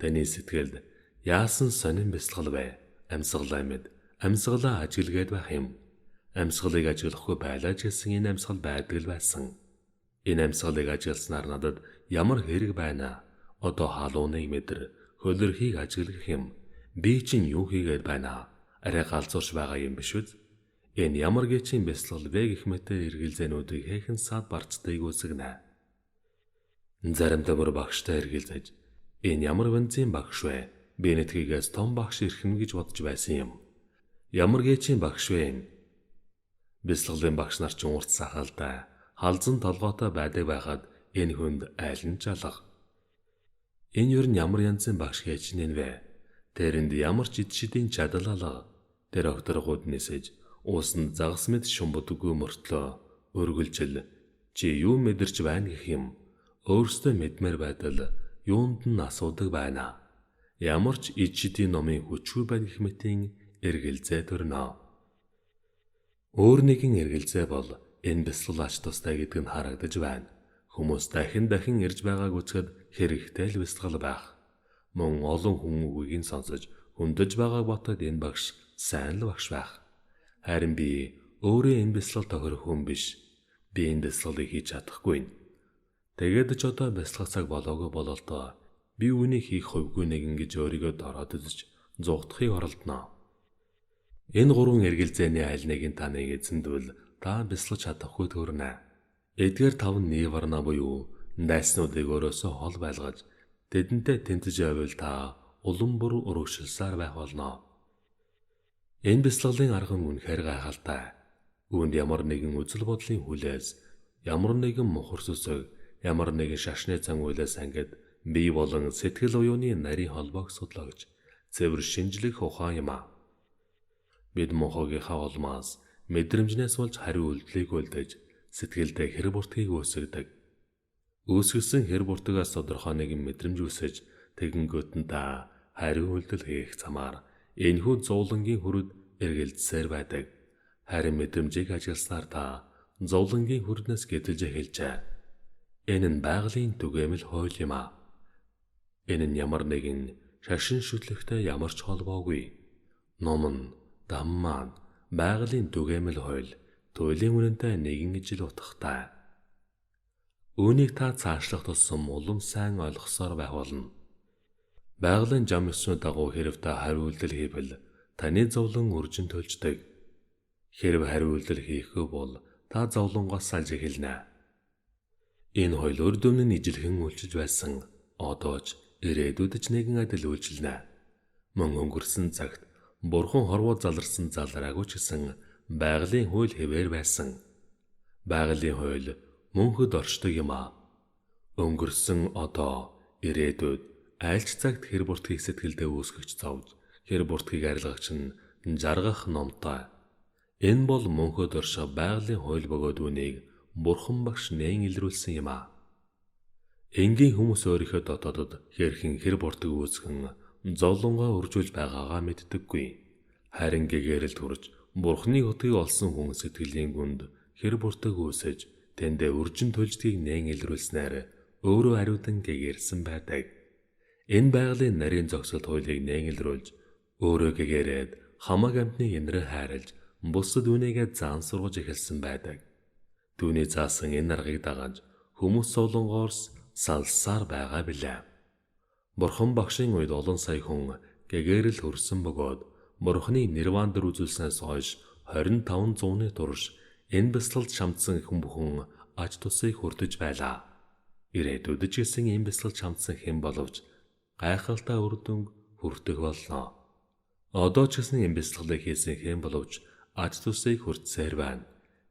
Таны сэтгэлд яасан сонин бясалгал вэ? Амьсгалаа мэд. Амьсгалаа ажиглгээд байх юм. Амьсгалыг ажиглахгүй байлаа ч гэсэн энэ амьсгал байдаг л байсан. Энэ амьсгалыг ажигласнаар надад ямар хэрэг байна? Одоо халууныг мэдэр хөлөрхийг ажиглах юм. Би чинь юу хийгээд байна? Арай галзуурч байгаа юм биш үү? Энэ ямар гэчийн бясалгал вэ гэх мэтээр эргэлзээнүүдийг хэхэн сад барцдыг үсгэнэ. Зарим төмөр багштай эргэлзэж энэ ямар бензин багш вэ? Би нэтгийгээс том багш ирхэн гэж бодож байсан юм. Ямар гэчийн багш вэ? Бясалгалын багш нар ч урт сахалтай, халзан толгойтой байдаг байхад энэ хүнд айл нь жалга. Энэ юу н ямар янзын багш гэж нэн вэ? Тэрэнд ямар ч ид шидийн чадал алга. Тэр огторгууд нисэж уусанд загас мэд шумбдаггүй мөртлөө өргөлжил чи юу мэдэрч байна гэх юм. Өөрсдөө мэдмээр байдал юунд нь асуудаг байна. Ямар ч ид шидийн номын хүчгүй байна гэх мэтийн эргэлзээ төрнө. Өөр нэгэн эргэлзээ бол энэ бясалгал ач тустай гэдэг нь харагдаж байна. Хүмүүс дахин ирж байгааг үзэхэд хэрэгтэй л бясалгал байх. Мөн олон хүн үгийг сонсож хүндэж байгааг батад энэ багш сайн л багш байх. Харин би өөрөө энэ бясалгал тохирох хүн биш. Би энэ бясалгалыг хийж чадахгүй. Тэгээд ч одоо бясалгах цаг болоогүй бололтоо би үүнийг хийх хувьгүй нэгэн гэж өөрийгөө дороод үзэж зугтахыг оролдоно. Энэ гурван эргэлзээний аль нэгийг та нэг эзэндвэл та бясалгаж чадахгүй төрнө. Эдгээр 5 ниварна буюу дайснуудыг өөрөөсөө хол байлгаж тэдэнтэй тэнцэж байвал та улам бүр урагшилсаар байх болно. Энэ бясалгалын арга нь үнэхээр гайхалтай. Үүнд ямар нэгэн үзэл бодлын хүлээс, ямар нэгэн мухар сүсэг, ямар нэгэн шашны цан үйлээс ангид бие болон сэтгэл уюуны нарийн холбоог судлаач цэвэр шинжлэх ухаан юм а. Бид мухагийнхаа улмаас мэдрэмжнээс болж хариу үйлдэлийг үлдээж сэтгэлдээ хэр бүртгийг үүсгэдэг. Үүсгэсэн хэр бүртгээс тодорхой нэгэн мэдрэмж үүсэж тэгэнгүүт нь та хариу үйлдэл хийх замаар энэхүү зовлонгийн хүрд эргэлзсээр байдаг. Харин мэдрэмжийг ажигласнаар та зовлонгийн хүрднээс гэдэлж эхэлжээ. Энэ нь байгалийн түгээмэл хууль юм а. Энэ нь ямар нэгэн шашин шүтлэгтэй ямар ч холбоогүй. Ном нь Дамман байгалийн түгээмэл хууль туйлын үнэнтэй нэгэн ижил утгатай. Үүнийг та цаашлах тусам улам сайн ойлгосоор байх болно. Байгалийн зам ёсны дагуу хэрв та хариу үйлдэл хийвэл таны зовлон үржин төлждөг. Хэрв хариу үйлдэл хийхгүй бол та зовлонгоос салж эхэлнэ. Энэ хууль үр дүн нь ижилхэн үйлчилж байсан. Одоо ч ирээдүйд ч нэгэн адил үйлчилнэ. Мөн өнгөрсөн цагт Бурхан хорвоо заларсан залраагүй ч гэсэн байгалийн хууль хэвээр байсан. Байгалийн хууль мөнхөд оршдог юм а. Өнгөрсөн одоо ирээдүйд айлч цагт хэр бүртгийг сэтгэлдээ үүсгэж зовж хэр бүртгийг арилгагч нь жаргах номтой. Энэ бол мөнхөд орших байгалийн хууль бөгөөд үнийг Бурхан багш нээн илрүүлсэн юм а. Энгийн хүмүүс өөрийнхөө дотоодод хэрхэн хэр бүртгийг үүсгэн зовлонгоо үржүүлж байгаагаа мэддэггүй. Харин гэгээрэл төрж Бурханы утгыг олсон хүн сэтгэлийн гүнд хэр бүртэг үүсэж тэндээ үржин төлждгийг нээн илрүүлснээр өөрөө ариудан гэгэрсэн байдаг. Энэ байгалийн нарийн зогсолт хуулийг нээн илрүүлж өөрөө гэгэрээд хамаг амьтны инрээ хайрлаж бусад үнийгээ заан сургаж эхэлсэн байдаг. Түүний заасан энэ аргыг дагаж хүмүүс зовлонгоорс салсаар байгаа билээ. Бурхан багшийн үед олон сая хүн гэгэрэл хүрсэн бөгөөд Бурханы нирвандэр үзүүлснээс хойш 25 зууны турш энэ бясалгалд шамдсан хүн бүхэн ач тусыг хүртэж байлаа. Ирээдүйд ч гэсэн энэ бясалгалд шамдсан хэн боловч гайхалтай үр дүн хүртэх болно. Одоо ч гэсэн энэ бясалгалыг хийсэн хэн боловч ач тусыг хүртсээр байна.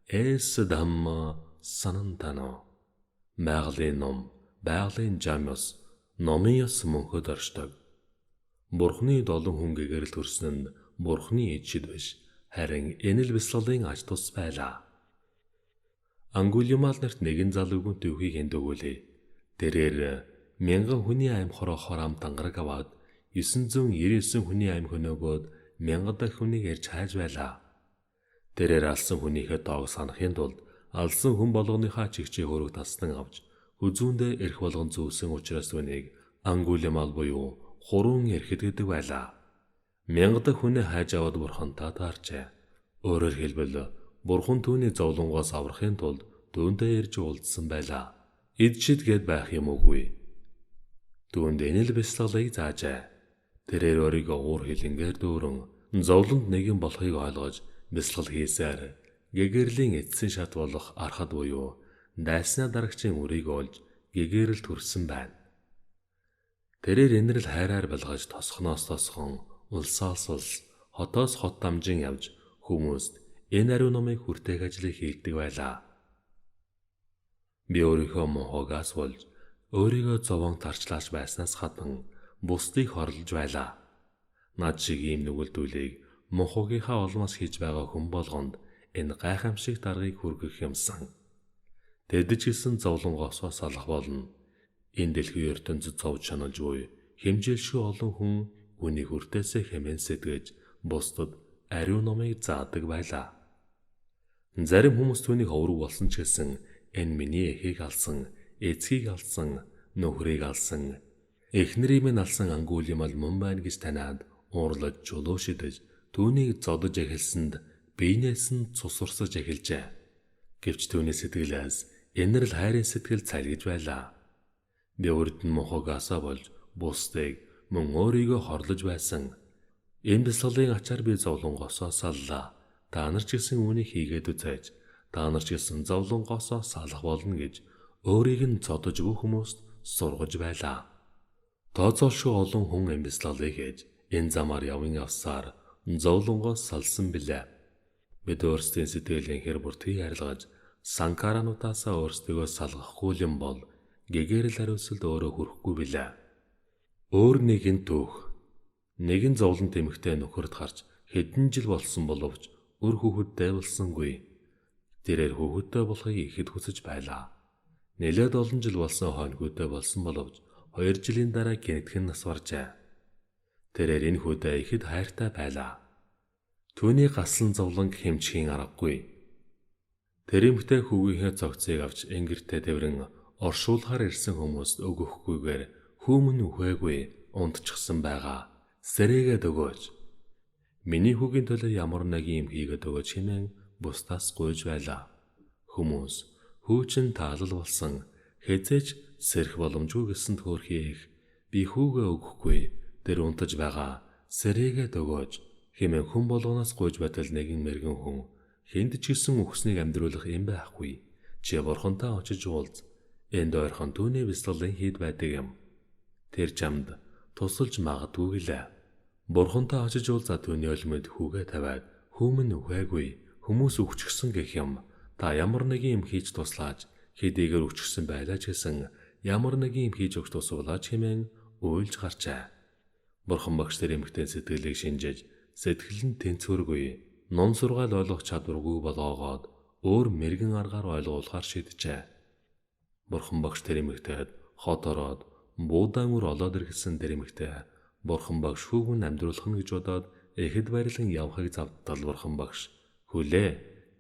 Эс Дhamma Sanantano. Байгалийн ном, байгалийн зам ёс, номын ёс мөнхөд оршдог. Бурханы долон хүн гэгэрэл төрсөн нь Бурханы ичид биш, харин энэ л бясалгалын ач тус байлаа. Ангулимал нарт нэгэн залуугийн төвхийг эндөгүүлээ. Тэрээр 1000 хүний аим хорохоор ам дангараг аваад 999 хүний аим хөнөөгөөд 1000 дахь хүнийг ярьж хайж байлаа. Тэрээр алсан хүнийхээ тоог санахын тулд алсан хүн болгоныхаа чигчээ хөрөг таснан авч хүзүүндээ эрх болгон зүүсэн учраас түүнийг Ангулимал буюу хуруун эрхэдэгдэг байлаа. Мянган хүнээ хайж аваад бурхантаа таарчээ. Өөрөөр хэлбэл бурхан түүний зовлонгоос аврахын тулд түүнтэй ирж уулзсан байлаа. Идчихэд гээд байх юм үгүй. Түүнд энэл бясалгалыг заажээ. Тэрээр өөрийгөө уур хилэнгээр дүүрэн зовлонд нэгэн болохыг ойлгож бясалгал хийсээр гэгэрлийн эцсийн шат болох архад буюу дайснаа дарагчийн үрийг олж гэгэрэлд хүрсэн байна. Тэрээр энэрл хайраар балгаж тосхноос тосхон, улсаас улс, хотоос хот дамжин явж хүмүүст энэ ариун номыг хүртээх ажлыг хийдэг байлаа. Би өөрийнхөө мохоогаас болж өөрийгөө зовоон тарчлаач байснаас гадна бусдыг хорлож байлаа. Над шиг ийм нүгэлдүүлийг мохогийнхаа олмоос хийж байгаа хүн болгонд энэ гайхамшиг даргаыг хүргэх юмсан. Тэд ч гэсэн зовлонгоосоо салах болно. Энэ дэлхийн ертөнцид зовж шаналж буй хэмжээлшгүй олон хүн үнийг хүртээсээ хэмээн сэтгэж бусдад ариун номыг заадаг байлаа. Зарим хүмүүс түүнийг оврог болсон ч гэсэн энэ миний эхийг алсан, эцгийг алсан, нөхрийг алсан, эхнэрийг минь алсан ангуул юм ал мөн байна гэж таниад уурлаж чулуу шидэж түүнийг зодож эхэлсэнд биенээс нь цусурсаж эхэлжээ. Гэвч түүний сэтгэлээс энэрл хайрын сэтгэл цайлгаж байлаа. Би урд нь мохогаасаа болж бусдыг мөн өөрийгөө хорлож байсан. Энэ бясалгалын ачаар би зовлонгоосоо саллаа. Та нар ч гэсэн үүнийг хийгээд үзээч. Та нар ч гэсэн зовлонгоосоо салах болно гэж өөрийг нь зодож буй хүмүүст сургаж байлаа. Тооцоолшгүй олон хүн энэ бясалгалыг хийж энэ замаар явсаар зовлонгоос салсан билээ. Бид өөрсдийн сэтгэлийн хэр бүртгийг арилгаж санкарануудаасаа өөрсдийгөө салгахгүй юм бол гэгэрэл хариуцалд өөрөө хүрэхгүй билээ. Өөр нэгэн түүх. Нэгэн зовлон тэмэгтэй нөхөрд харж хэдэн жил болсон боловч өр хүүхэдтэй болсонгүй. Тэрээр хүүхэдтэй болохыг ихэд хүсэж байлаа. Нэлээд олон жил болсон хойнхүйдээ болсон боловч 2 жилийн дараа гэнэтхэн нас баржээ. Тэрээр энэ хүүдээ ихэд хайртай байлаа. Түүний гаслан зовлон хэмжхийн аргагүй. Тэр эмэгтэй хүүгийнхээ цогцыг авч ингэртээ тэрэн оршуулахаар ирсэн хүмүүст өгөхгүйгээр хүүмэн үхээгүй унтчихсан байгаа. Сэрээгээд өгөөч. Миний хүүгийн төлөө ямар нэгэн юм хийгээд өгөөч хэмээн бусдаас гуйж байлаа. Хүмүүс хүүчин таалал болсон хэзээч сэрэх боломжгүй гэсэнд хөөрхийх би хүүгээ өгөхгүй тэр унтаж байгаа сэрээгээд өгөөч хэмээн хүн болгоноос гуйж байтал нэгэн мэрэгэн хүн хэнд ч гэсэн өгснийг амьдруулах юм байхгүй. Чи бурхантай очиж уулз. Энд ойрхон түүний бясалгалын хийд байдаг юм. Тэр чамд тусалж магадгүй гэлээ. Бурхантай очиж уулзаа түүний өлмөд хүүгээ тавиад хүүмэн үхээгүй хүмүүс өгчихсөн гэх юм. Та ямар нэгэн юм хийж туслаач хэдийгээр өгчихсөн байлаа ч гэсэн ямар нэгэн юм хийж өгч тусуулаач хэмээн уйлж гарчаа. Бурхан багш тэр эмэгтэй сэтгэлийг шинжиж сэтгэл нь тэнцвэргүй ном сургаал ойлгох чадваргүй болгоогоод өөр мэрэгэн аргаар ойлгуулахар шийджээ. Бурхан багш тэр эмэгтэйд хот ороод буудаан үр олоод ирсэн тэр эмэгтэй бурхан багш хүүгэн амьдруулах нь гэж бодоод эхэд барилган явахыг завдтал бурхан багш хүлээ.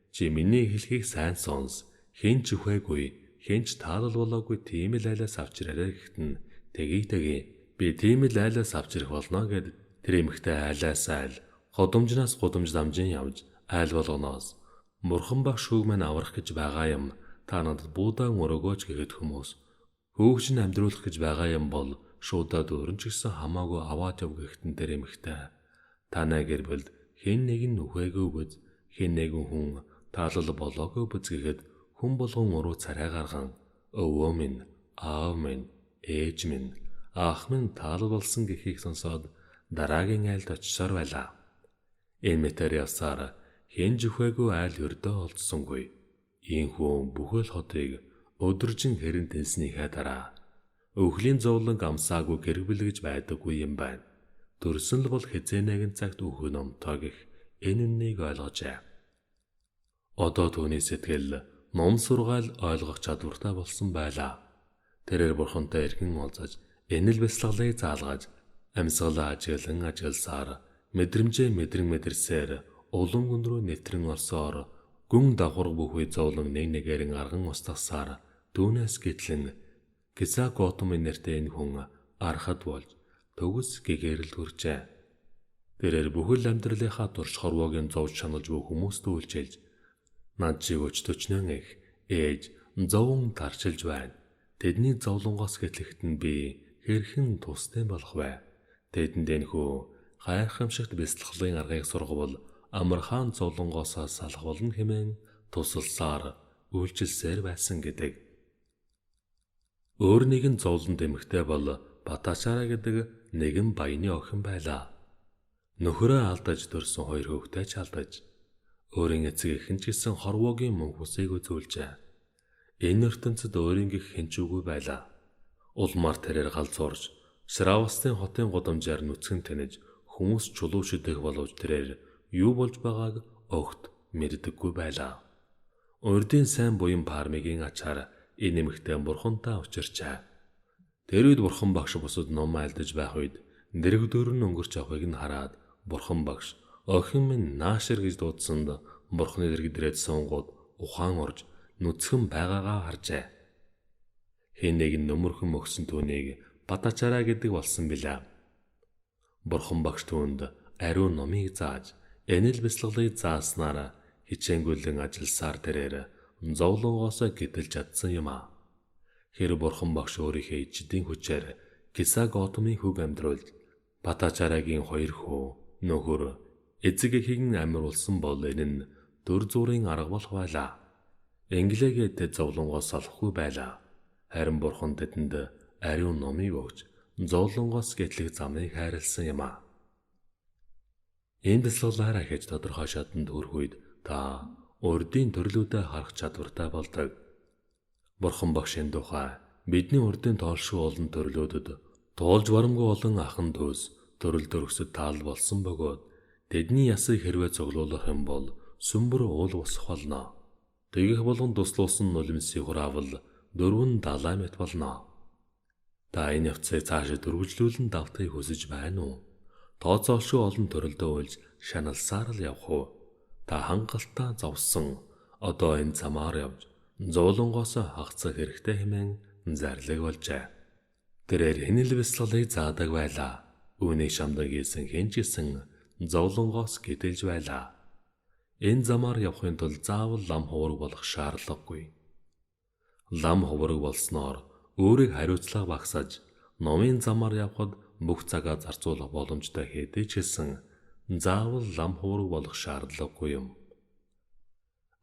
Чи миний хэлхийг сайн сонс. Хэн ч үхээгүй, хэн ч таалал болоогүй тийм л айлаас авчираарай гэхтэн тэгийг би тийм л айлаас авчрах болно гэд тэр эмэгтэй айлаас айл годомжнаас годомж дамжин явж айл болгоноос бурхан багш хүүг мань аврах гэж байгаа юм. Та надад буудаан өрөөгөөч гэхэд хүмүүс хүүгч нь амьдруулах гэж байгаа юм бол шуудаа дөрөн ч гэсэн хамаагүй аваад яв гэхтэн тэр эмэгтэй танай гэрбэлд хэн нэг нь үхээгүй биз хэн нэгэн хүн таалал болоогүй биз гэхэд хүн болгон уруу царай гарган өвөө минь аав минь ээж минь ах минь таалал болсон гэхийг сонсоод дараагийн айлд очисоор байлаа. Энэ мэтэр явсаар хэн зүхээгүй айл өрдөө олдсонгүй. Ийм хүн бүхэл хотыг өдөржин хэрэн тэнснийхээ дараа өвхлийн зовлон амсаагүй гэргэлж байдаггүй юм байна. Төрсөн л бол хизээ нэгэн цагт үхэн номтой гэх энэ үннийг ойлгожээ. Одоо түүний сэтгэл ном сургаал ойлгох чадвартай болсон байлаа. Тэрээр бурхантай эргэн уулзаж энэ л бясалгалыг заалгаж амьсгалаа ажигласаар мэдрэмжээ мэдэрсээр улам гүн рүү нэвтрэн орсоор гүн давхар бүхий зовлон нэгээрэн арган устгасаар түүнээс гэтлэн Гиза Готомын нэртэй энэ хүн архад болж төгс гэгэрэл хүрчээ. Тэрээр бүхэл амьдралынхаа турш хорвоогийн зовж шаналж буй хүмүүст үйлчилж, над чиг өчтөчнөн их ээж зовон тарчилж байна. Тэдний зовлонгоос гэтлэхэд нь би хэрхэн тустай болох вэ? Тэдэнд энэхүү гайхамшигт бяцлахлын аргыг сургавал амархан зовлонгоосоо салах болно хэмээн тусалсаар үйлчилсээр байсан гэдэг. Өөр нэгэн зовлонд эмэгтэй бол Батачара гэдэг нэгэн баяны охин байлаа. Нөхөрөө алдаж төрсөн 2 хүүхдээ ч алдаж, өөрийн эцэг эхэн ч гэсэн хорвоогийн мөн хүсийг үзүүлжээ. Энэ ертөнцид өөрийн гих хэн ч үгүй байлаа. Улмаар тэрээр галзуурж, Шравастын хотын гудамжаар нүцгэн тэнэж хүмүүс чулуу шидэх боловч тэрээр юу болж байгааг огт мэддэггүй байлаа. Урдын сайн буян Пармигийн ачаар энэ эмэгтэй бурхантай учирчаа. Тэр үед бурхан багш бусад ном айлдаж байх үед дэрэгдүүр нь өнгөрч авахыг нь хараад бурхан багш охин минь наашир гэж дуудсанд бурханы дэргэд ирээд суунгууд ухаан орж нүцгэн байгаагаа харжээ. Хэн нэг нөмөрхөн мөксөн түүнийг Батачара гэдэг болсон билаа. Бурхан багш түүнд ариун номыг зааж, энэл бяцлаглыг зааснаар хичээнгүйлэн ажилласаар тэрээр зовлонгоосоо гэдэлж чадсан юм а. Хэр бурхан багш өөрийнхөө ичдийн хүчээр Кисаготомын хөг амьдруулж, Батачарагийн 2 хүү, нөхөр, эцэг эхийг нь амьруулсан бол энэ нь дүр зургийн арга болох байлаа. Инглигээд зовлонгоос олохгүй байлаа. Харин бурхан тэдэнд ариун номыг өгч, зовлонгоос гэтлэх замыг хайрлсан юм а. Энэ бяцлаглаараа хийж тодорхой шатанд хүрэх үед та урдын төрлүүдэд харах чадвартай болдог. Бурхан багшийн тухай бидний урдын тоолшгүй олон төрлүүдэд туулж барамгүй олон ахан дүүс төрөл төрөсөд таал болсон бөгөөд тэдний ясыг хэрвээ цуглуулах юм бол сүмбэр уул усах болно. Тэгэх болгон туслуулсан нулимсийн хураавал 470 мэт болно. Та энэ явцыг цаашид дөрвөлжлүүлэн давтахыг хүсэж байна уу? Тооцоолшгүй олон төрөлдөө уйлж шаналсаар л явах уу? Та хангалттай зовсон. Одоо энэ замаар явж зовлонгоос хагацах хэрэгтэй хэмээн зарлиг болжээ. Тэрээр хэнэл бяцлаглыг заадаг байлаа. Үүнийг шамдан хийсэн хэн ч гэсэн зовлонгоос гэдэлж байлаа. Энэ замаар явахын тулд заавал лам хувраг болох шаардлагагүй. Лам хувраг болсноор өөрийг хариуцлага багсаж, номын замаар явхад бүх цагаа зарцуулах боломжтой хэдий ч гэсэн заавал лам хувраг болох шаардлагагүй юм.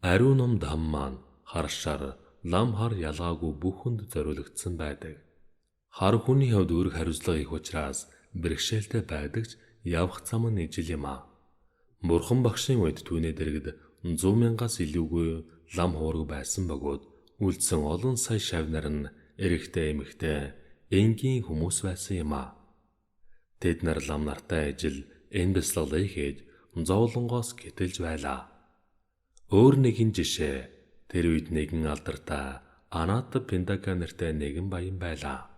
Ариун ном дам маань хар шар, лам хар ялгаагүй бүх хүнд зориулагдсан байдаг. Хар хүний хувьд үүрэг хариуцлага их учраас бэрхшээлтэй байдаг ч явах зам нь ижил юм а. Бурхан багшийн үед түүний дэргэд 100,000-аас илүүгүй лам хувраг байсан бөгөөд үлдсэн олон сая шавнар нь эрэгтэй эмэгтэй энгийн хүмүүс байсан юм а. Тэд нар лам нартай ижил энэ бяцлаглыг хийж зовлонгоос гэтэлж байлаа. Өөр нэгэн жишээ, тэр үед нэгэн алдартай Аната Пиндака нэртэй нэгэн баян байлаа.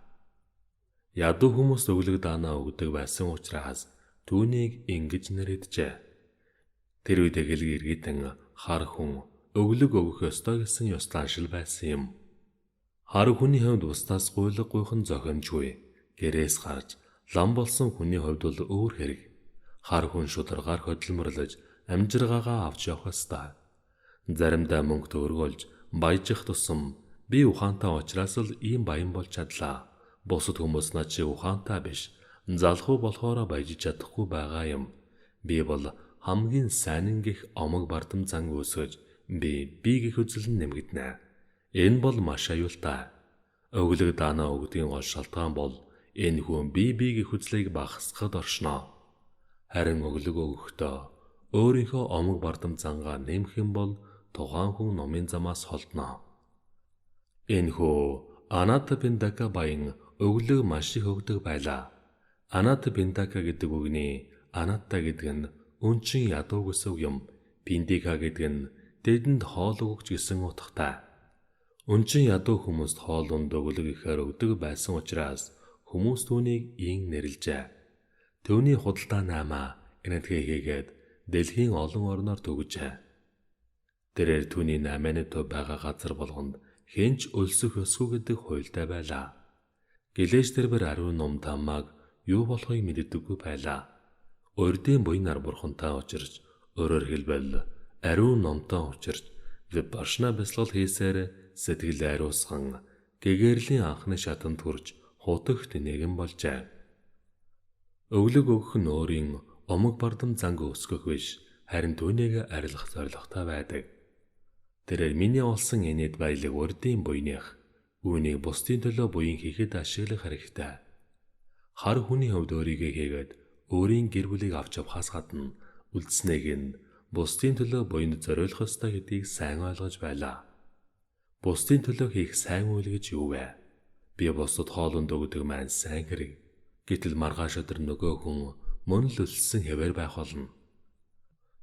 Ядуу хүмүүс өглөг даанаа өгдөг байсан учраас түүнийг ингэж нэрэджээ. Тэр үед гэлэг иргитэн хар хүн өглөг өгөх ёстой гэсэн ёсланшил байсан юм. Хар хүний хувьд бусдаас гуйлга гуйхан зохимжгүй. Гэрээс гарч лам болсон хүний хувьд бол өөр хэрэг. Хар хүн шударгаар хөдөлмөрлөж амжиргаагаа авч явах ёстой. Заримдаа мөнгө төгрөгөлж баяжих тусам би ухаантай учраас л ийм баян болж чадлаа. Бусад хүмүүс над шиг ухаантай биш. Залхуу болохоор баяжиж чадахгүй байгаа юм. Би бол хамгийн сайн гих омог бардам зан үүсгэж би гих үзэл нэмэгдэнэ. Энэ бол маш аюултай. Өглөг даанаа өгдгийн гол шалтгаан бол энэ хүн би гих үзлийг багасгахад оршноо. Харин өглөг өгөхдөө өөрийнхөө омог бардам зангаа нэмэх юм бол тухайн хүн номын замаас холдно. Энэхүү Аната Пиндака баян өглөг маш их өгдөг байлаа. Аната Пиндака гэдэг үгний Аната гэдэг нь үнчин ядуу гэсэн үг юм. Пиндика гэдэг нь тэдэнд хоол өгч гэсэн утгатай. Үнчин ядуу хүмүүст хоол унд өглөг ихээр өгдөг байсан учраас хүмүүс түүнийг ийн нэрлжээ. Төвний худалдаа наамаа энэтхээ хийгээд дэлхийн олон орноор төгжээ. Тэрээр түүний 8-ны төв байгаа газар болгонд хэнч өлсөх ёсгүй гэдэг хуультай байлаа. Гэлээж тэрбэр ариун ном тамааг юу болохыг мэддэггүй байлаа. Урдийн буян нар бурхантай учирч, өөрөөр хэлбэл ариун номтой учирч, випашна бясалгал хийсээр сэтгэл ариусган, гэгэрлийн анхны шатанд хүрч хутагт нэгэн болжээ. Өглөг өгөх нь өөрийн омог бардам занг өсгөх биш, харин түүнийг арилгах зорилготой байдаг. Тэрээр миний олсон энэд баялаг урдийн буйных, үүнийг бусдын төлөө буян хийхэд ашиглах хэрэгтэй. Хар хүний хувьд өөрийгөө хийгээд өөрийн гэр бүлийг авч явахаас гадна үлдснэг нь бусдын төлөө буянд зориулах ёстой гэдгийг сайн ойлгож байлаа. Бусдын төлөө хийх сайн үйл гэж юу вэ? Би бусдад хоолунд өгдөг маань сайн хэрэг. Гэтэл маргааш өдөр нөгөө хүн мөн л өлссөн хэвээр байх болно.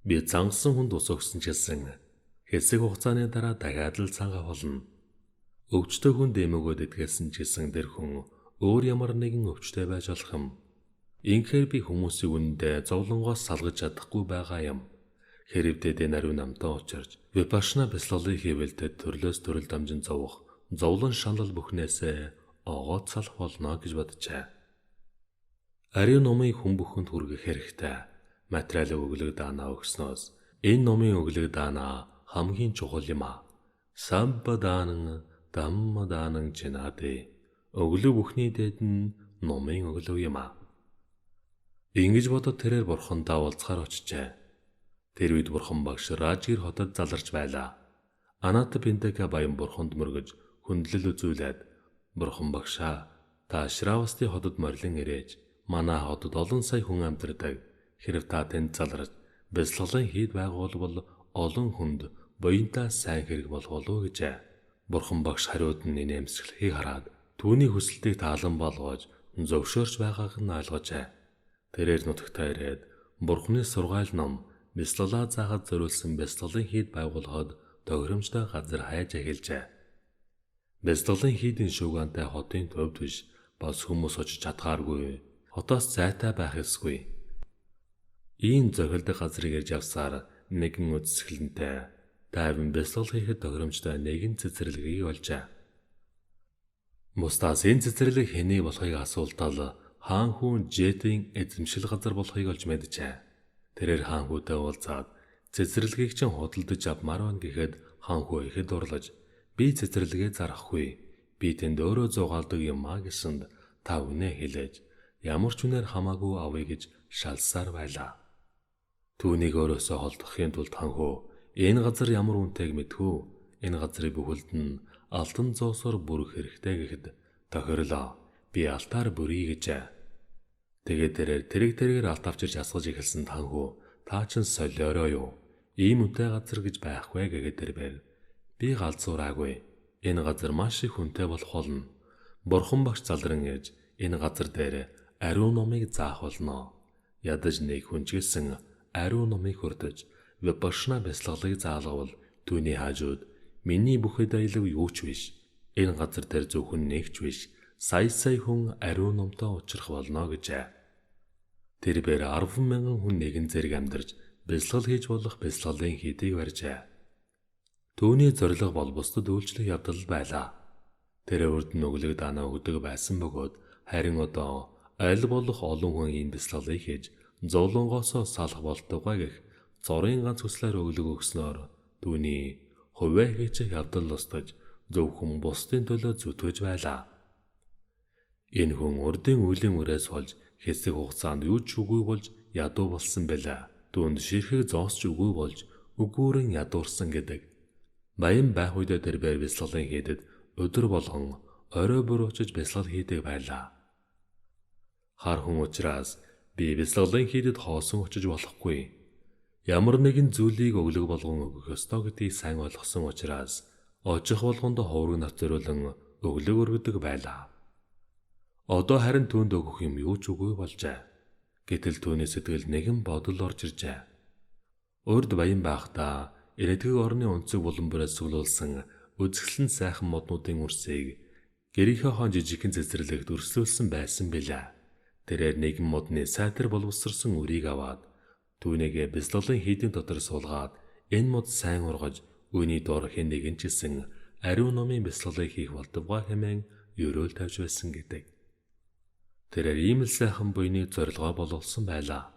Би цангасан хүнд ус өгсөн ч гэсэн хэсэг хугацааны дараа дахиад л цанга болно. Өвчтөй хүнд эмээгөөд идгээсэн ч гэсэн тэр хүн өөр ямар нэгэн өвчтөй байж болох юм. Инхээр би хүмүүсийг үндэ зовлонгоос салгаж чадахгүй байгаа юм. Хэрвээ нариу намтай учирч випашна бясалгалыг хийвэл төрлөөс төрөл дамжин зовох, зовлон шанал бүхнээсээ огоод салах болно гэж боджээ. Ариун номыг хүн бүхэнд хүргэх хэрэгтэй. Материалын өглөг даанаа өгснөөс энэ номын өглөг даанаа хамгийн чухал юм а. Самба даанан, дамма даанан чинаадэ. Өглөг бүхний дээд нь номын өглөг юм а. Ингэж бодоод тэрээр бурхантай уулзахаар очжээ. Тэр үед бурхан багш Ражгир хотод заларч байлаа. Анат Пинтека баян бурханд мөргөж хүндлэл үзүүлээд бурхан багшаа та Шравасти хотод морилон ирээж манай хотод олон сая хүн амьдардаг. Хэрв та тэнд залраж бясалгалын хийд байгуулбал олон хүнд буянтаа сайн хэрэг болох болов гэжээ. Бурхан багш хариуд нь нэмсгэлхийг хараад түүний хүсэлтийг таалан болгож зөвшөөрч байгааг нь ойлгожээ. Тэрээр нутагтаа ирээд бурханы сургаал ном бясалгалаа заахад зориулсан бясалгалын хийд байгуулахад тохиромжтой газар хайж эхэлжээ. Бясалгалын хийдийн шуугантай хотын төвд биш бас хүмүүс очиж чадхааргүй. Хотоос зайтай байх ёсгүй. Ийм зохилдог газрыг ирж явсаар нэгэн үдсгэлэнтэй тайван бясалгал хийхэд тохиромжтой нэгэн цэцэрлэгийг олжээ. Бусдаас энэ цэцэрлэг хэний болохыг асуултал хаан хүн Жетийн эзэмшил газар болохыг олж мэджээ. Тэрээр хаан хүүтэй уулзаад цэцэрлэгийг чинь худалдаж авмаар байна гэхэд хаан хүү ихэд урлаж би цэцэрлэгээ зарахгүй. Би тэнд өөрөө зугаалдаг юм а гэсэнд та үнэ хэлээж ямар ч үнээр хамаагүй авъя гэж шалсаар байлаа. Түүнийг өөрөөсөө холдохын тулд хаан хүү энэ газар ямар үнэтэйг мэдхүү. Энэ газрыг бүхэлд нь алтан зоосоор бүрэх хэрэгтэй гэхэд тохирлоо. Би алтаар бүрий гэжээ. Тэгээд тэрээр алт авчирч асгаж эхэлсэн хаан хүү та чинь солиороо юу? Ийм үнэтэй газар гэж байхгүй гэгээд тэрээр би галзуураагүй. Энэ газар маш их хүнтэй болох болно. Бурхан багш залран ээж энэ газар дээр ариун номыг заах болно. Ядаж нэг хүн ч гэсэн ариун номыг хурдаж випашна бясалгалыг заалгавал түүний хажууд миний бүхэд аялав юу ч биш. Энэ газар дээр зөвхөн нэгч биш. Сая хүн ариун номтой учрах болно гэжээ. Тэрээр 10,000 хүн нэгэн зэрэг амьдарч бясалгал хийж болох бясалгалын хийдийг барьжээ. Түүний зорилго бол бусдад үйлчлэх явдал байлаа. Тэр урд нь өглөг даанаа өгдөг байсан бөгөөд харин одоо аль болох олон хүн ийм бясалгалыг хийж зовлонгоосоо салах болтугай гэх зорын ганц хүслээр өглөг өгснөөр түүний хувиа хийчих явдал устгаж зөвхөн бусдын төлөө зүтгэж байлаа. Энэ хүн урдын үеийн үрээс болж хэсэг хугацаанд юу ч үгүй болж ядуу болсон байлаа. Түүнд ширхэг зоосч үгүй болж үгүүрэн ядуурсан гэдэг. Баян байх үедээ тэр бясалгалын хийдэд өдөр болгон орой бүр очиж бясалгал хийдэг байлаа. Хар хүн учраас би бясалгалын хийдэд хоосон очиж болохгүй. Ямар нэгэн зүйлийг өглөг болгон өгөх ёстой гэдгийг сайн ойлгосон учраас очих болгонд ховрог нарт зориулан өглөг өргөдөг байлаа. Одоо харин түүнд өгөх юм юу ч үгүй болжээ. Гэтэл түүний сэтгэл нэгэн бодол орж иржээ. Урд баян байхдаа Ирээдүйг орны өнцөг булан бүрээс сүглүүлсэн үзэсгэлэн сайхан моднуудын үрсийг гэрийнхээ хон жижигхэн цэцэрлэгт өрслүүлсэн байсан билээ. Тэрээр нэгэн модны сайтар боловсрсон үрийг аваад түүнийгээ бясалгалын хийдийн дотор суулгаад энэ мод сайн ургаж үүний дор хэн нэгэн ч гэсэн ариун номын бясалгалыг хийх болтугай хэмээн ерөөл тавьж байсан гэдэг. Тэрээр ийм л сайхан буйныг зорилгоо болгосон байлаа.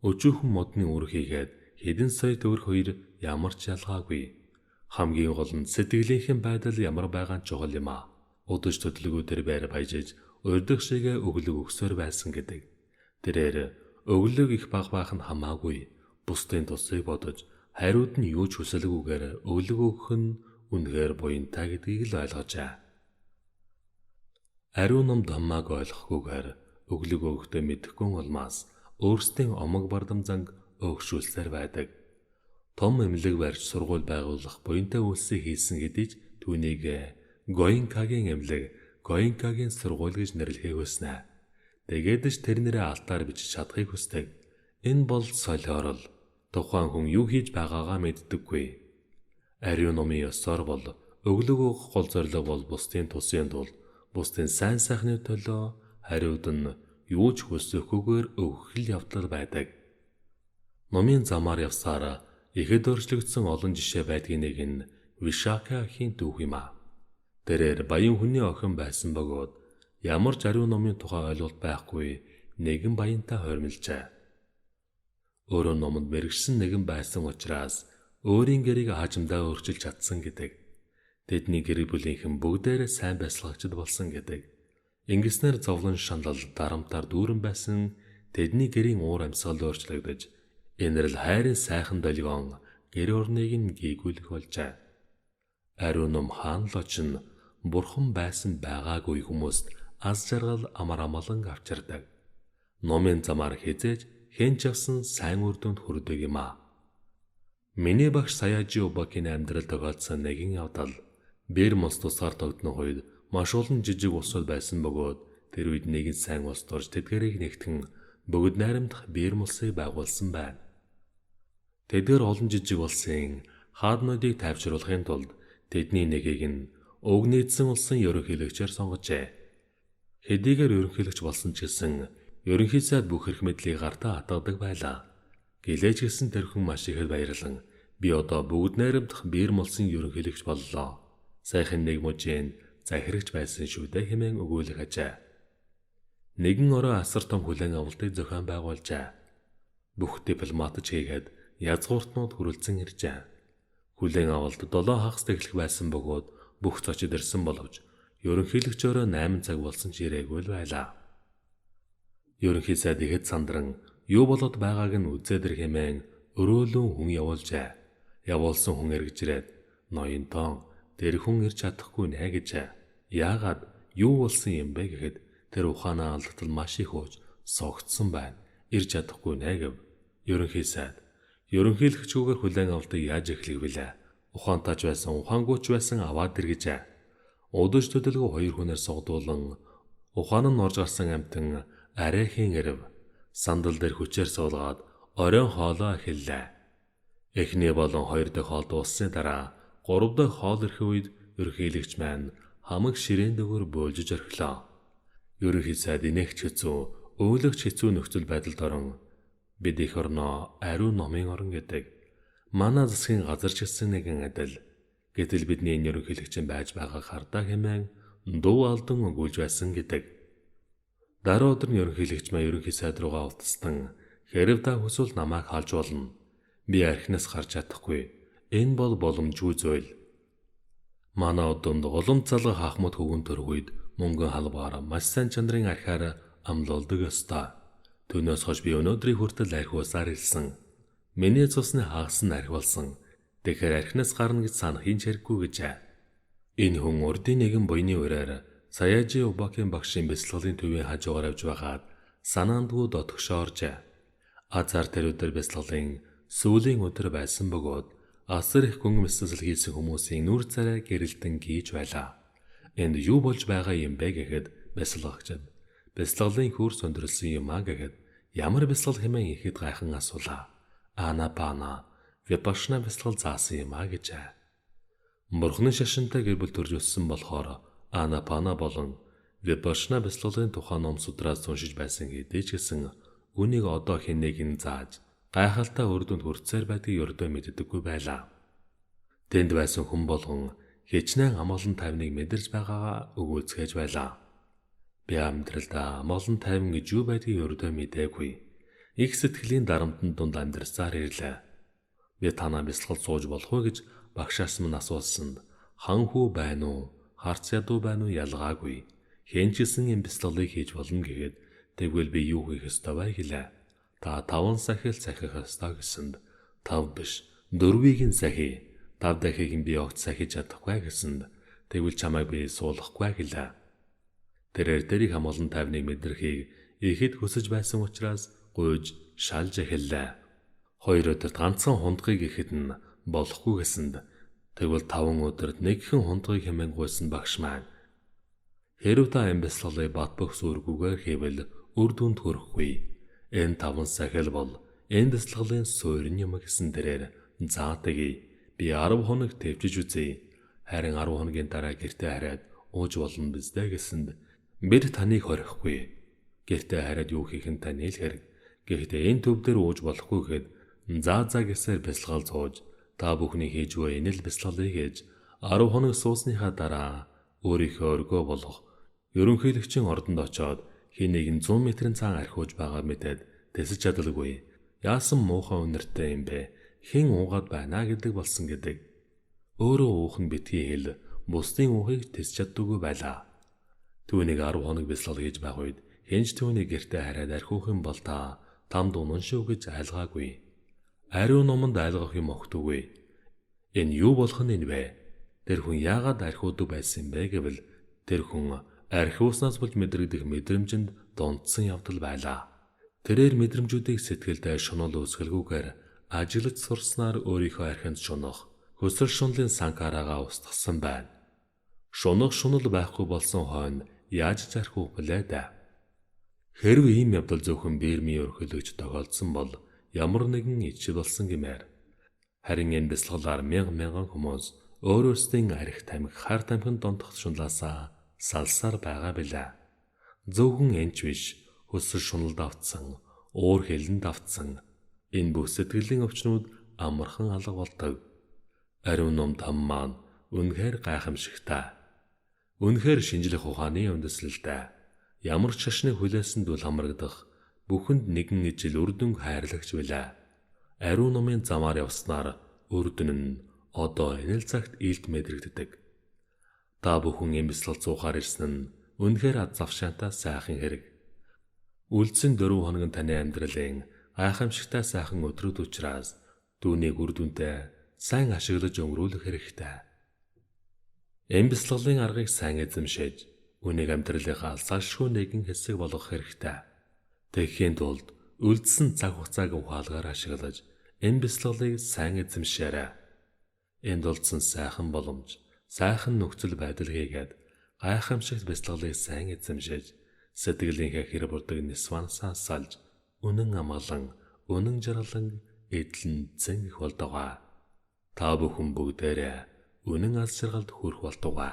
Өчүүхэн модны үр хийгээд хэдэн сая төгрөг хоёр ямар ч ялгаагүй. Хамгийн гол нь сэтгэлийнхэн байдал ямар байгаа нь чухал юм а. Удаж төдөлгүүдээр байр баяжиж урдах шигээ өглөг өгсөөр байсан гэдэг. Тэрээр өглөг их баг нь хамаагүй. Бусдын тусыг бодож хариуд нь юу ч хүсэлгүйгээр өглөг өгөх нь үнэхээр буянтай гэдгийг л ойлгожээ. Ариун ном хамааг ойлгохгүйгээр өглөг өгөхдөө мэдэхгүй улмаас өөрсдийн омог бардамзанг өгшүүлсээр байдаг. Том эмнэлэг барьж сургууль байгуулах буянтай үйлсийг хийсэн гэдгийг түүнийг Гоинкагийн эмнэлэг, Гоинкагийн сургууль гэж нэрлэхийг хүснэ. Тэгээд ч тэр нэрээ алтаар бичиж чадахыг хүсдэг. Энэ бол солиорол. Тухайн хүн юу хийж байгаагаа мэддэггүй. Ариун номын ёсоор бол өглөг өгөх гол зорилго бол бусдын тусын тулд бусдын сайн сайхны төлөө хариуд нь юу ч хүсэхгүйгээр өгөх л явдал байдаг. Номын замаар явсаар ихэд өөрчлөгдсөн олон жишээ байдгийн нэг нь Вишакагийн дүүх юм а. Тэрээр баян хүний охин байсан бөгөөд ямар ч ариун номын тухай ойлголт байхгүй нэгэн баянтай хойрмилжээ. Өөрөө номонд мэрэгсэн нэгэн байсан учраас өөрийн гэрийг хаажимдаа өөрчилж чадсан гэдэг. Тэдний гэр бүлийнхэн бүгдээрээ сайн бясалгагчд болсон гэдэг. Ингэснээр зовлон шанал дарамтаар дүүрэн байсан тэдний гэрийн уур амьсгал өөрчлөгдөж энэрл хайрын сайхан долгион гэр орныг нь гээгүүлэх болжээ. Ариун ном хаан л очин бурхан байсан байгаагүй хүмүүст аз жаргал амар амгалан авчирдаг. Номын замаар хизээж хэнч авсан сайн үр дүнд хүрдэг юм а. Миний багш Саяжи Обакийн амьдрал тохиолдсон нэгэн явдал бэр мос тусгаар тогтнох үед маш олон жижиг улсууд байсан бөгөөд тэр үед нэгэн сайн улс дорж тэдгэрийг нэгтгэн бүгд найрамдах бэр мосыг байгуулсан байна. Тэдгээр олон жижиг улсын хааднуудыг тайвшруулахын тулд тэдний нэгийг нь уг нийцсэн улсын ерөнхийлөгчөөр сонгожээ. Хэдийгээр ерөнхийлөгч болсон ч гэсэн ерөнхий сайд бүх эрх мэдлийг гартаа хатгадаг байлаа. Гэлээч гэсэн тэр хүн маш ихэд баярлан би одоо бүгд найрамдах бэр мулсын ерөнхийлөгч боллоо. Сайхан нэг мужийн захирагч байсан шүү дээ хэмээн өгүүлэх ажээ. Нэгэн орой асар том хүлээн авалтыг зохион байгуулжээ. Бүх дипломатч хийгээд язгууртнууд хүрэлцэн иржээ. Хүлээн авалт 7 хагас тэглэх байсан бөгөөд бүх зочид ирсэн боловч ерөнхийлөгчөөрөө 8 цаг болсон ч ирээгүй л байлаа. Ерөнхий сайд ихэд сандран юу болоод байгааг нь үзээд ир хэмээн өрөөлөн хүн явуулжээ. Явуулсан хүн эргэжрээд ноёнтон тэр хүн ирж чадахгүй нэ гэжээ. Яагаад юу болсон юм бэ гэхэд тэр ухаанаа алдтал маш их ууж согтсон байна. Ирж чадахгүй нэ гэв. Ерөнхий сайд ерөнхийлөгчгүйгээр хүлээн авалтыг яаж эхлэх вүлээ? Ухаантайч байсан, ухаангүйч байсан аваад иргэжээ. Удаж төдөлгөө хоёр хүнээр сугдуулан ухаан нь орж гарсан амтан арайхийн ирв сандал дээр хүчээр суулгаад оройн хоолоо эхэллээ. Эхний болон хоёр дахь хоол дууссаны дараа гурав дахь хоол ирэх үед ерөнхийлөгч маань хамаг ширээн дөгөр бөөлжөж орхилоо. Ерөнхий сайд инээгч хэцүү, өөлөгч хэцүү нөхцөл байдалд орон бид их орноо ариун номын орон гэдэг. Манай засгийн газар ч гэсэн нэгэн адил. Гэтэл бидний энэ ерөнхийлөгч байж байгаа хардаа хэмээн дуу алдан өгүүлж байсан гэдэг. Дараа өдөр нь ерөнхийлөгч маань ерөнхий сайд руугаа уулзсан. Хэрв та хүсвэл намайг халж болно. Би архинаас гарч чадахгүй. Энэ бол боломжгүй зүйл. Манай одонд голом залга хахмад хөвгөн төрөх үед мөнгөн халбаар маш сайн чанарын архиар амлуулдаг ёстой. Түүнээс хойш би өнөөдрийн хүртэл архиусаар илсэн. Миний цусны хагас нь архи болсон. Тэгэхээр архинаас гарна гэж санахын хэрэггүй гэжээ. Энэ хүн урдын нэгэн буйны ураар Саяжи Обакийн багшийн бясалгалын төвийн хажуугаар авж байгаад санаандгүй дотгошооржээ. Азар тэр өдөр бясалгалын сүүлийн өдөр байсан бөгөөд асар их гүн бясалгал хийсэн хүмүүсийн нүр царай гэрэлтэн гийж байлаа. Энд юу болж байгаа юм бэ гэхэд бясалгагчид бясалгалын хөрс өндөрлсөн юм а гэхэд ямар бясалгал хэмээн ихэд гайхан асуулаа. Анапана випашна бясалгал заасан юм а гэжээ. Бурхны шашинтай гэр бүл төрж өссөн болохоор Анапана болон випашна бясалгалын тухай ном судраас уншиж байсан гэдэг ч гэсэн үнийг одоо хэн нэгэн зааж гайхалтай үр дүнд хүрцээр байдгийг өрдөө мэддэггүй байлаа. Тэнд байсан хүн болгон хичнээн амгалан тайвныг мэдэрч байгаагаа өгүүлцгээж байлаа. Би амьдралдаа амгалан тайван гэж юу байдгийг өрдөө мэдээгүй. Их сэтгэлийн дарамтны дунд амьдрсаар ирлээ. Би танаа бясалгал сууж болох уу гэж багшаас минь асуусан. Хан хүү байна уу? Харц ядуу байна уу ялгаагүй. Хэн ч гэсэн юм бясалгалыг хийж болно гэгээд тэгвэл би юу хийх ёстой вэ гэлээ. Та 5 сахил сахих ёстой гэсэнд 5 биш 4-ийг нь сахи. 5 дахийг нь би огт сахиж чадахгүй гэсэнд тэгвэл чамайг би суулгахгүй гэлээ. Тэрээр дэрийг амгалан тайвныг мэдрэхийг ихэд хүсэж байсан учраас гуйж шалж эхэллээ. 2 өдөрт ганцхан хундгыг ихэд нь болохгүй гэсэнд тэгвэл 5 өдөрт нэгхэн хундгыг хэмээн гуйсан багш маань. Хэрв та энэ бясалгалыг бат бөх сүргүүгээр хийвэл үр дүнд хүрэхгүй. Энэ 5 сахил бол энэ бясалгалын суурин юм гэсэн тэрээр заатагий. Би 10 хоног төвчж үзье. Харин 10 хоногийн дараа гэртээ хараад ууж болно биз дээ гэсэнд бид таныг хорихгүй. Гэртээ хараад юу хийх нь таны л хэрэг. Гэхдээ энэ төв дээр ууж болохгүй гэхэд заа гэсээр бясалгал зууж та бүхний хийж буй энэ л бясалгалыг хийж 10 хоног суусныхаа дараа өөрийнхөө өргөө болох ерөнхийлөгчийн ордонд очоод хин нэгэн 100 метрийн цаан архиуж байгаа мэдээд тэсэж чадалгүй. Яасан муухай үнэртэй юм бэ? Хэн уугаад байна гэдэг болсон гэдэг. Өөрөө уух нь битгий хэл бусдын уухыг тэсэж чаддаггүй байлаа. Түүнийг 10 хоног бясалгал хийж байх үед хинч түүнийг гэртээ хараад архиух юм бол та тамд унан шүү гэж айлгаагүй. Ариун номонд айлгах юм огтугүй. Энэ юу болох нь вэ? Тэр хүн яагаад архиудаг байсан бэ гэвэл тэр хүн архиуснаас болж мэдрэгдэх мэдрэмжинд дунтсан явдал байлаа. Тэрээр мэдрэмжүүдийг сэтгэлдээ шунал үүсгэлгүйгээр ажиллаж сурснаар өөрийнхөө архинд шунах, хөсөр шунлын санкараагаа устгасан байна. Шунах шунал байхгүй болсон хойно яаж зархих вүлээ дээ? Хэрв ийм явдал зөвхөн Бирмийн ерөнхийлөгч тохиолдсон бол ямар нэгэн ичил болсон гэмээр. Харин энэ бясалгалаар мянган хүмүүс өөрөөсдийн арх тамхи, хар тамхинд донтох шунлаасаа салсаар байгаа билээ. Зөвхөн энэч биш, хөсөр шуналд автсан, уур хилэнд автсан энэ бүх сэтгэлийн өвчнүүд амархан алга болдог. Ариун ном там маань үнэхээр гайхамшигтай. Үнэхээр шинжлэх ухааны үндэслэлтэй. Ямар ч шашны хүлээсэнд үл хамрагдах бүхэнд нэгэн ижил үрдүн хайрлагч билээ. Ариун номын замаар явснаар үрдүн нь одоо энэ л цагт илт мэдрэгддэг. Та бүхэн юм бясалгал цуухаар ирсэн нь үнэхээр аз завшаантай сайхан хэрэг. Үлдсэн 4 хоног нь таны амьдралын гайхамшигтай сайхан өдрүүд учраас түүнийг үр дүнтэй сайн ашиглаж өнгөрүүлэх хэрэгтэй. Энэ бясалгалын аргыг сайн эзэмшиж, үнийг амьдралынхаа алсаашгүй нэгэн хэсэг болгох хэрэгтэй. Тэгэхийн тулд үлдсэн цаг хугацааг ухаалгаар ашиглаж, энэ бясалгалыг сайн эзэмшээрэй. Энд олдсон сайхан боломж, сайхан нөхцөл байдал хийгээд гайхамшигт бясалгалыг сайн эзэмшиж, сэтгэлийнхээ хэр бурдаг нисванасаа салж, үнэн амгалан, үнэн жаргалан эдлэн зэнгэх болдогоо. Та бүхэн бүгдээрээ үнэн аз жаргалд хүрэх болдогоо.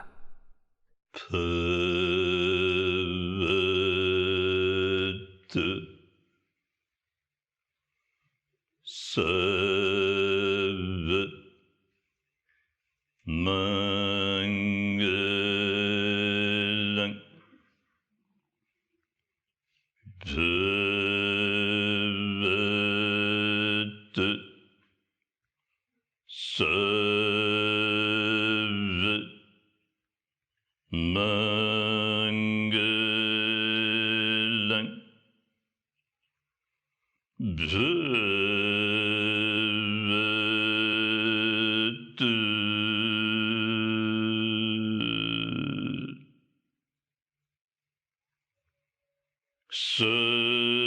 Sir